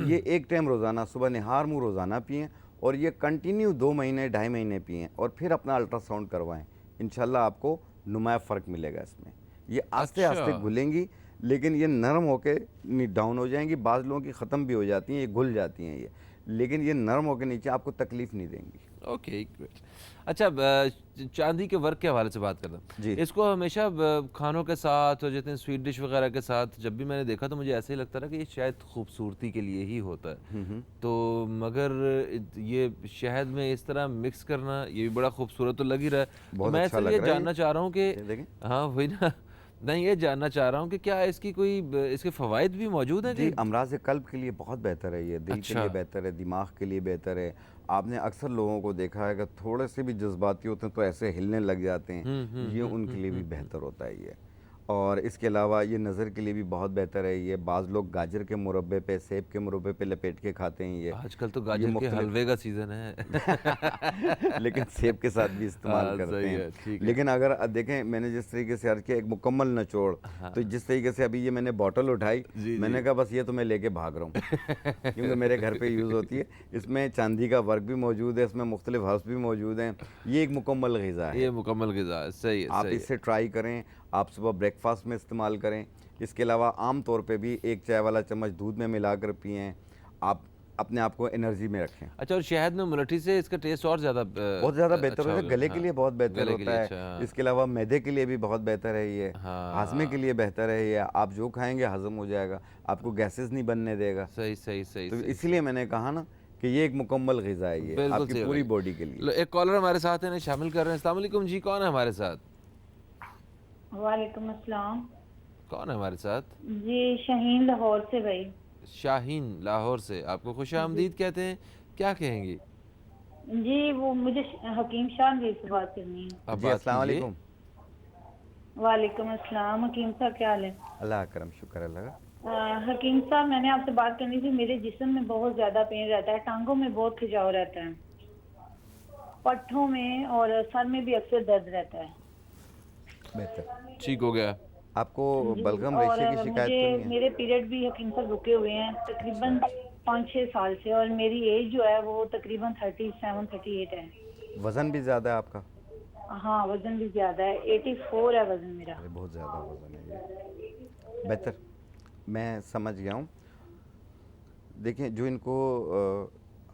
یہ 1 ٹائم روزانہ صبح نہار منہ روزانہ پئیں اور یہ کنٹینیو 2 مہینے 2.5 مہینے پئیں اور پھر اپنا الٹرا ساؤنڈ کروائیں. انشاءاللہ آپ کو نمایاں فرق ملے گا اس میں. یہ آہستہ آہستہ گھلیں گی، لیکن یہ نرم ہو کے ڈاؤن ہو جائیں گی. بعض لوگوں کی ختم بھی ہو جاتی ہیں، یہ گھل جاتی ہیں یہ، لیکن یہ نرم ہو کے نیچے آپ کو تکلیف نہیں دیں گی. اوکے. اچھا، چاندی کے ورک کے حوالے سے بات کرتا ہوں. جی. اس کو ہمیشہ کھانوں کے ساتھ اور جتنے سویٹ ڈش وغیرہ کے ساتھ جب بھی میں نے دیکھا تو مجھے ایسے ہی لگتا تھا کہ یہ شاید خوبصورتی کے لیے ہی ہوتا ہے. تو مگر یہ شہد میں اس طرح مکس کرنا یہ بھی بڑا خوبصورت تو لگ ہی رہا ہے. میں اس لیے جاننا چاہ رہا ہوں کہ ہاں وہی نا، میں یہ جاننا چاہ رہا ہوں کہ کیا اس کی کوئی اس کے فوائد بھی موجود ہیں؟ جی، امراض قلب کے لیے بہت بہتر ہے یہ، دل کے لیے بہتر ہے، دماغ کے لیے بہتر ہے. آپ نے اکثر لوگوں کو دیکھا ہے کہ تھوڑے سے بھی جذباتی ہوتے ہیں تو ایسے ہلنے لگ جاتے ہیں، یہ ان کے لیے بھی بہتر ہوتا ہے یہ. اور اس کے علاوہ یہ نظر کے لیے بھی بہت بہتر ہے یہ. بعض لوگ گاجر کے مربے پہ، سیب کے مربے پہ لپیٹ کے کھاتے ہیں. یہ آج کل تو گاجر کے حلوے کا سیزن ہے لیکن سیب کے ساتھ بھی استعمال کرتے ہیں. لیکن اگر دیکھیں، میں نے جس طریقے سے عرض کیا ایک مکمل نچوڑ، تو جس طریقے سے ابھی یہ میں نے بوٹل اٹھائی، میں نے کہا بس یہ تو میں لے کے بھاگ رہا ہوں کیونکہ میرے گھر پہ یوز ہوتی ہے. اس میں چاندی کا ورک بھی موجود ہے، اس میں مختلف ہربس بھی موجود ہیں. یہ ایک مکمل غذا ہے. یہ مکمل غذا ہے. صحیح ہے. آپ اس سے ٹرائی کریں. آپ صبح بریک فاسٹ میں استعمال کریں. اس کے علاوہ عام طور پہ بھی 1 چائے والا چمچ دودھ میں ملا کر پئیں. آپ اپنے آپ کو انرجی میں رکھیں. اچھا، اور شہد میں ملٹھی سے اس کا ٹیسٹ اور زیادہ بہت زیادہ بہتر ہوتا ہے. گلے کے لیے بہت بہتر ہوتا ہے. اس کے علاوہ معدے کے لیے بھی بہت بہتر ہے یہ. ہاضمے کے لیے بہتر ہے یہ. آپ جو کھائیں گے ہضم ہو جائے گا، آپ کو گیسز نہیں بننے دے گا. صحیح صحیح صحیح. تو اسی لیے میں نے کہا نا کہ یہ ایک مکمل غذا ہے یہ آپ کی پوری باڈی کے لیے. ایک کالر ہمارے ساتھ ہیں، شامل کر رہے ہیں. السلام علیکم جی، کون ہے ہمارے ساتھ؟ وعلیکم السلام. کون ہے ہمارے ساتھ؟ جی شاہین لاہور سے. بھائی شاہین لاہور سے، آپ کو خوش آمدید کہتے ہیں. کیا کہیں گی؟ جی وہ مجھے حکیم شاہ جی سے بات کرنی ہے. جی السلام علیکم. وعلیکم السلام. حکیم صاحب کیا حال ہے؟ اللہ کرم، شکر اللہ کا. حکیم صاحب میں نے آپ سے بات کرنی تھی. میرے جسم میں بہت زیادہ پین رہتا ہے، ٹانگوں میں بہت کھجاؤ رہتا ہے، پٹھوں میں اور سر میں بھی اکثر درد رہتا ہے. بہتر، ٹھیک ہو گیا. آپ کو بلغم ریشے کی شکایت نہیں ہے؟ میرے پیریڈ بھی حکیم صاحب رکے ہوئے ہیں تقریباً 5-6 سال سے، اور میری ایج جو ہے وہ تقریباً 37-38 ہے. وزن بھی زیادہ ہے آپ کا؟ ہاں وزن بھی زیادہ ہے، 84 ہے وزن میرا. بہت زیادہ وزن ہے یہ. بہتر، میں سمجھ گیا ہوں. دیکھیں، جو ان کو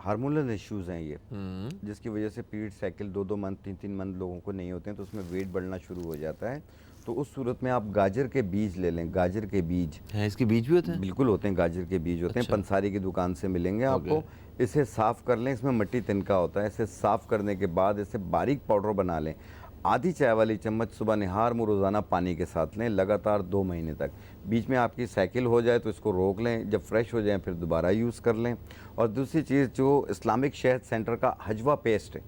ہارمونل ایشوز ہیں یہ، جس کی وجہ سے پیریڈ سائیکل 2-2 منتھ 3-3 منتھ لوگوں کو نہیں ہوتے ہیں، تو اس میں ویٹ بڑھنا شروع ہو جاتا ہے. تو اس صورت میں آپ گاجر کے بیج لے لیں. گاجر کے بیج ہیں، اس کے بیج بھی ہوتے ہیں؟ بالکل ہوتے ہیں, گاجر کے بیج ہوتے ہیں, پنساری کی دکان سے ملیں گے آپ کو. اسے صاف کر لیں, اس میں مٹی تنکا ہوتا ہے. اسے صاف کرنے کے بعد اسے باریک پاؤڈر بنا لیں. آدھی چائے والی چمچ صبح نہار میں روزانہ پانی کے ساتھ لیں, لگاتار 2 مہینے تک. بیچ میں آپ کی سائیکل ہو جائے تو اس کو روک لیں, جب فریش ہو جائیں پھر دوبارہ یوز کر لیں. اور دوسری چیز, جو اسلامک شہد سینٹر کا ہجوہ پیسٹ ہے,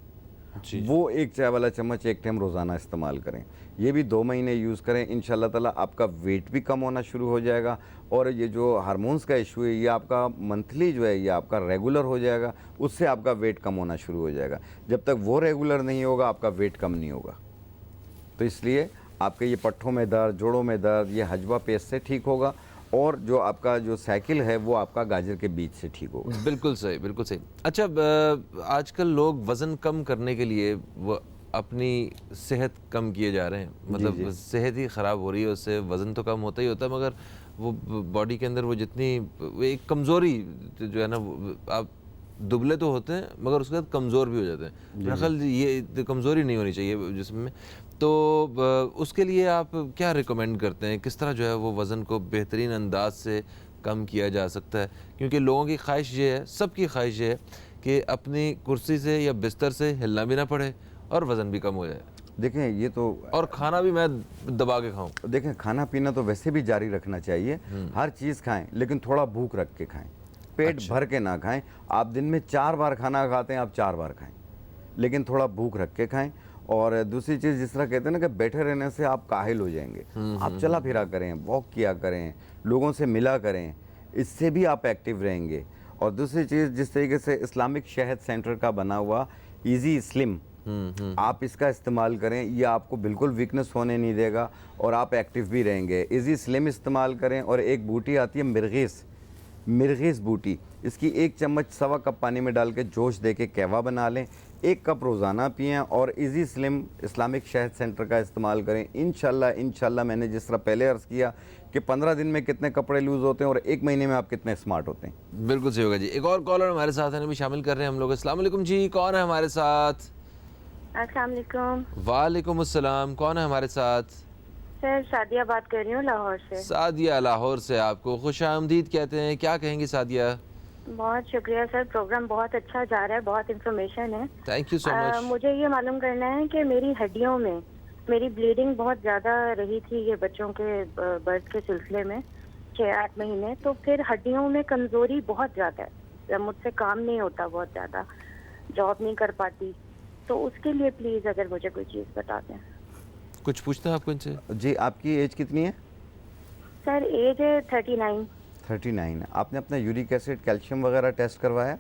وہ 1 چائے والا چمچ 1 ٹائم روزانہ استعمال کریں. یہ بھی 2 مہینے یوز کریں. انشاءاللہ تعالیٰ آپ کا ویٹ بھی کم ہونا شروع ہو جائے گا, اور یہ جو ہارمونز کا ایشو ہے یہ آپ کا منتھلی جو ہے یہ آپ کا ریگولر ہو جائے گا. اس سے آپ کا ویٹ کم ہونا شروع ہو جائے گا. جب تک وہ ریگولر نہیں ہوگا آپ کا ویٹ کم نہیں ہوگا. تو اس لیے آپ کے یہ پٹھوں میں درد, جوڑوں میں درد, یہ ہجوہ پیسٹ سے ٹھیک ہوگا, اور جو آپ کا جو سائیکل ہے وہ آپ کا گاجر کے بیج سے ٹھیک ہوگا. بالکل صحیح, بالکل صحیح. اچھا, آج کل لوگ وزن کم کرنے کے لیے وہ اپنی صحت کم کیے جا رہے ہیں, مطلب صحت ہی خراب ہو رہی ہے, اس سے وزن تو کم ہوتا ہی ہوتا ہے, مگر وہ باڈی کے اندر وہ جتنی ایک کمزوری جو ہے نا, آپ دبلے تو ہوتے ہیں مگر اس کے بعد کمزور بھی ہو جاتے ہیں. میرا خیال یہ کمزوری نہیں ہونی چاہیے جسم میں. تو اس کے لیے آپ کیا ریکمینڈ کرتے ہیں, کس طرح جو ہے وہ وزن کو بہترین انداز سے کم کیا جا سکتا ہے؟ کیونکہ لوگوں کی خواہش یہ ہے, سب کی خواہش یہ ہے کہ اپنی کرسی سے یا بستر سے ہلنا بھی نہ پڑے اور وزن بھی کم ہو جائے. دیکھیں یہ تو, اور کھانا بھی میں دبا کے کھاؤں. دیکھیں کھانا پینا تو ویسے بھی جاری رکھنا چاہیے. ہر چیز کھائیں لیکن تھوڑا بھوک رکھ کے کھائیں, پیٹ بھر کے نہ کھائیں. آپ دن میں 4 بار کھانا کھاتے ہیں, آپ 4 بار کھائیں, لیکن تھوڑا بھوک رکھ کے کھائیں. اور دوسری چیز, جس طرح کہتے ہیں نا کہ بیٹھے رہنے سے آپ کاہل ہو جائیں گے, آپ چلا پھرا کریں, واک کیا کریں, لوگوں سے ملا کریں, اس سے بھی آپ ایکٹیو رہیں گے. اور دوسری چیز, جس طریقے سے اسلامک شہد سینٹر کا بنا ہوا ایزی سلم, آپ اس کا استعمال کریں. یہ آپ کو بالکل ویکنس ہونے نہیں دے گا اور آپ ایکٹیو بھی رہیں گے. ایزی سلم استعمال کریں. اور ایک بوٹی آتی ہے مرغیس بوٹی, اس کی 1 چمچ 1.25 کپ پانی میں ڈال کے جوش دے کے قہوہ بنا لیں, 1 کپ روزانہ پئیں, اور ایزی سلم اسلامک شہد سینٹر کا استعمال کریں. انشاءاللہ میں نے جس طرح پہلے عرض کیا کہ 15 دن میں کتنے کپڑے لوز ہوتے ہیں اور 1 مہینے میں آپ کتنے اسمارٹ ہوتے ہیں. بالکل صحیح ہوگا جی. ایک اور کالر ہمارے ساتھ ہیں, بھی شامل کر رہے ہیں ہم لوگ. السلام علیکم جی, کون ہے ہمارے ساتھ؟ السلام علیکم. وعلیکم السلام, کون ہے ہمارے ساتھ؟ سر سعدیہ بات کر رہی ہوں لاہور سے. سعدیہ لاہور سے, آپ کو خوش آمدید کہتے ہیں. کیا کہیں گی سعدیہ؟ بہت شکریہ سر, پروگرام بہت اچھا جا رہا ہے, بہت انفارمیشن ہے. تھینک یو سو مچ. مجھے یہ معلوم کرنا ہے کہ میری ہڈیوں میں میری بلیڈنگ بہت زیادہ رہی تھی یہ بچوں کے برتھ کے سلسلے میں 6-8 مہینے, تو پھر ہڈیوں میں کمزوری بہت زیادہ ہے, مجھ سے کام نہیں ہوتا, بہت زیادہ جاب نہیں کر پاتی. تو اس کے لیے پلیز اگر مجھے کوئی چیز بتا دیں. کچھ پوچھتا ہے آپ کو ان سے؟ جی, آپ کی ایج کتنی ہے؟ سر ایج ہے 39. 39. آپ نے اپنا یورک ایسڈ, کیلشیم وغیرہ ٹیسٹ کروایا؟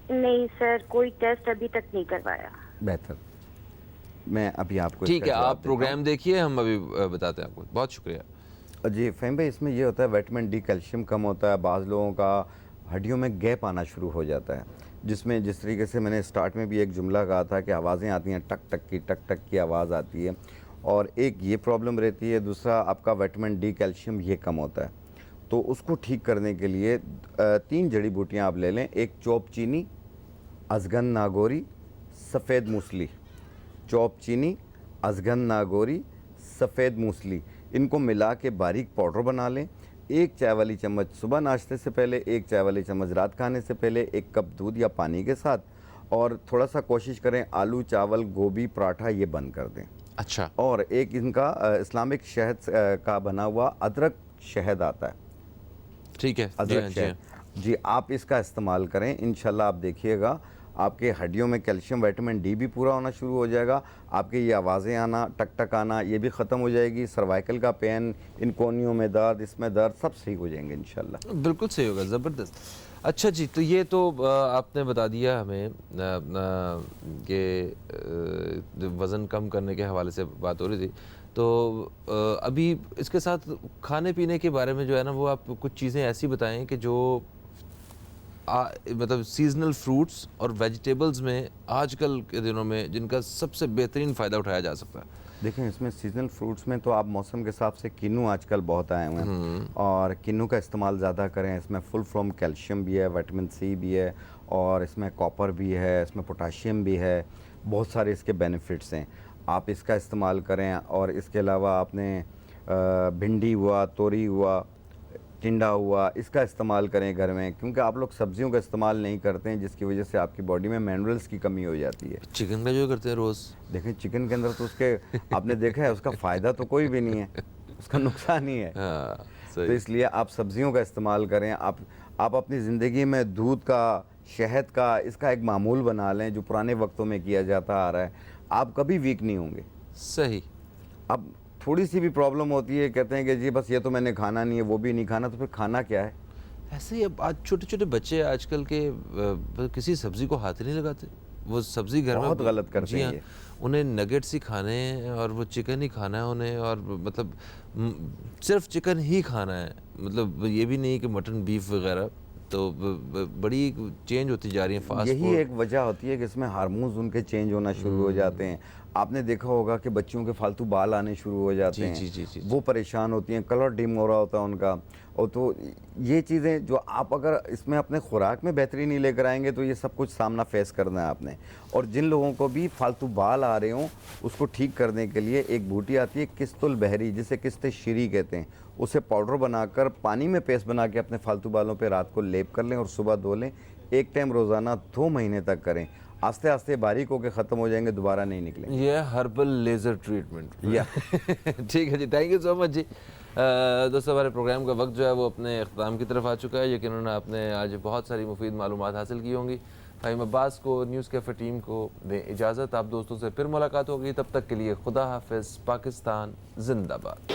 نہیں سر, کوئی ٹیسٹ ابھی تک نہیں کروایا. بہتر, میں ابھی آپ کو ٹھیک ہے, آپ پروگرام دیکھیے, ہم ابھی بتاتے ہیں آپ کو. بہت شکریہ. جی فہیم بھائی, اس میں یہ ہوتا ہے وٹامن ڈی, کیلشیم کم ہوتا ہے. بعض لوگوں کا ہڈیوں میں گیپ آنا شروع ہو جاتا ہے, جس میں جس طریقے سے میں نے اسٹارٹ میں بھی ایک جملہ کہا تھا کہ آوازیں آتی ہیں, ٹک ٹک کی آواز آتی ہے, اور ایک یہ پرابلم رہتی ہے. دوسرا آپ کا وٹامن ڈی, کیلشیم یہ کم ہوتا ہے. تو اس کو ٹھیک کرنے کے لیے 3 جڑی بوٹیاں آپ لے لیں. ایک چوپ چینی, ازگن ناگوری, سفید موسلی. چوپ چینی, ازگن ناگوری, سفید موسلی, ان کو ملا کے باریک پاؤڈر بنا لیں. 1 چائے والی چمچ صبح ناشتے سے پہلے, 1 چائے والی چمچ رات کھانے سے پہلے, 1 کپ دودھ یا پانی کے ساتھ. اور تھوڑا سا کوشش کریں آلو, چاول, گوبھی, پراٹھا یہ بند کر دیں. اچھا. اور ایک ان کا اسلامک شہد کا بنا ہوا ادرک شہد آتا ہے. ٹھیک ہے, ادرک شہد, جی آپ اس کا استعمال کریں. انشاءاللہ آپ دیکھیے گا آپ کے ہڈیوں میں کیلشیم, وٹامن ڈی بھی پورا ہونا شروع ہو جائے گا. آپ کے یہ آوازیں آنا, ٹک ٹک آنا, یہ بھی ختم ہو جائے گی. سروائیکل کا پین, ان کونیوں میں درد, اس میں درد, سب صحیح ہو جائیں گے انشاءاللہ. بالکل صحیح ہوگا, زبردست. اچھا جی, تو یہ تو آپ نے بتا دیا ہمیں کہ وزن کم کرنے کے حوالے سے بات ہو رہی تھی. تو ابھی اس کے ساتھ کھانے پینے کے بارے میں جو ہے نا, وہ آپ کچھ چیزیں ایسی بتائیں کہ جو مطلب سیزنل فروٹس اور ویجیٹیبلز میں آج کل کے دنوں میں جن کا سب سے بہترین فائدہ اٹھایا جا سکتا ہے. دیکھیں اس میں سیزنل فروٹس میں تو آپ موسم کے حساب سے کینو آج کل بہت آئے ہوئے ہیں, اور کینو کا استعمال زیادہ کریں. اس میں فل فارم کیلشیم بھی ہے, وٹامن سی بھی ہے, اور اس میں کاپر بھی ہے, اس میں پوٹاشیم بھی ہے, بہت سارے اس کے بینیفٹس ہیں. آپ اس کا استعمال کریں. اور اس کے علاوہ آپ نے بھنڈی ہوا, توری ہوا, ٹنڈا ہوا, اس کا استعمال کریں گھر میں, کیونکہ آپ لوگ سبزیوں کا استعمال نہیں کرتے ہیں جس کی وجہ سے آپ کی باڈی میں منرلز کی کمی ہو جاتی ہے. چکن کا جو کرتے ہیں روز, دیکھیں چکن کے اندر تو اس کے آپ نے دیکھا ہے اس کا فائدہ تو کوئی بھی نہیں ہے, اس کا نقصان ہی ہے. تو اس لیے آپ سبزیوں کا استعمال کریں. آپ اپنی زندگی میں دودھ کا, شہد کا, اس کا ایک معمول بنا لیں جو پرانے وقتوں میں کیا جاتا آ رہا ہے. آپ کبھی ویک نہیں ہوں گے. صحیح. اب تھوڑی سی بھی پرابلم ہوتی ہے, کہتے ہیں کہ جی بس یہ تو میں نے کھانا نہیں ہے, وہ بھی نہیں کھانا, تو پھر کھانا کیا ہے؟ ایسے ہی اب آج چھوٹے چھوٹے بچے آج کل کے کسی سبزی کو ہاتھ نہیں لگاتے. وہ سبزی گھر میں بہت غلط کرتے ہیں. انہیں نگیٹس ہی کھانے ہیں اور وہ چکن ہی کھانا ہے انہیں, اور مطلب صرف چکن ہی کھانا ہے, مطلب یہ بھی نہیں کہ مٹن بیف وغیرہ. تو بڑی چینج ہوتی جا رہی ہیں فاسٹ فوڈ. یہی ایک وجہ ہوتی ہے کہ اس میں ہارمونز ان کے چینج ہونا شروع ہو جاتے ہیں. آپ نے دیکھا ہوگا کہ بچوں کے فالتو بال آنے شروع ہو جاتے ہیں, وہ پریشان ہوتی ہیں, کلر ڈیم ہو رہا ہوتا ہے ان کا. اور تو یہ چیزیں جو آپ اگر اس میں اپنے خوراک میں بہتری نہیں لے کر آئیں گے تو یہ سب کچھ سامنا فیس کرنا ہے آپ نے. اور جن لوگوں کو بھی فالتو بال آ رہے ہوں اس کو ٹھیک کرنے کے لیے ایک بوٹی آتی ہے قسط البحری, جسے قسط شیری کہتے ہیں. اسے پاؤڈر بنا کر پانی میں پیسٹ بنا کے اپنے فالتو بالوں پہ رات کو لیپ کر لیں اور صبح دھو لیں. ایک ٹائم روزانہ 2 مہینے تک کریں. آستے آستے باریک ہو کے ختم ہو جائیں گے, دوبارہ نہیں نکلیں گے. یہ ہربل لیزر ٹریٹمنٹ. ٹھیک ہے جی, تھینک یو سو مچ جی. دوستوں ہمارے پروگرام کا وقت جو ہے وہ اپنے اختتام کی طرف آ چکا ہے. یقیناً آپ نے آج بہت ساری مفید معلومات حاصل کی ہوں گی. فہیم عباس کو, نیوز کیفے ٹیم کو دیں اجازت. آپ دوستوں سے پھر ملاقات ہوگی, تب تک کے لیے خدا حافظ. پاکستان زندہ باد.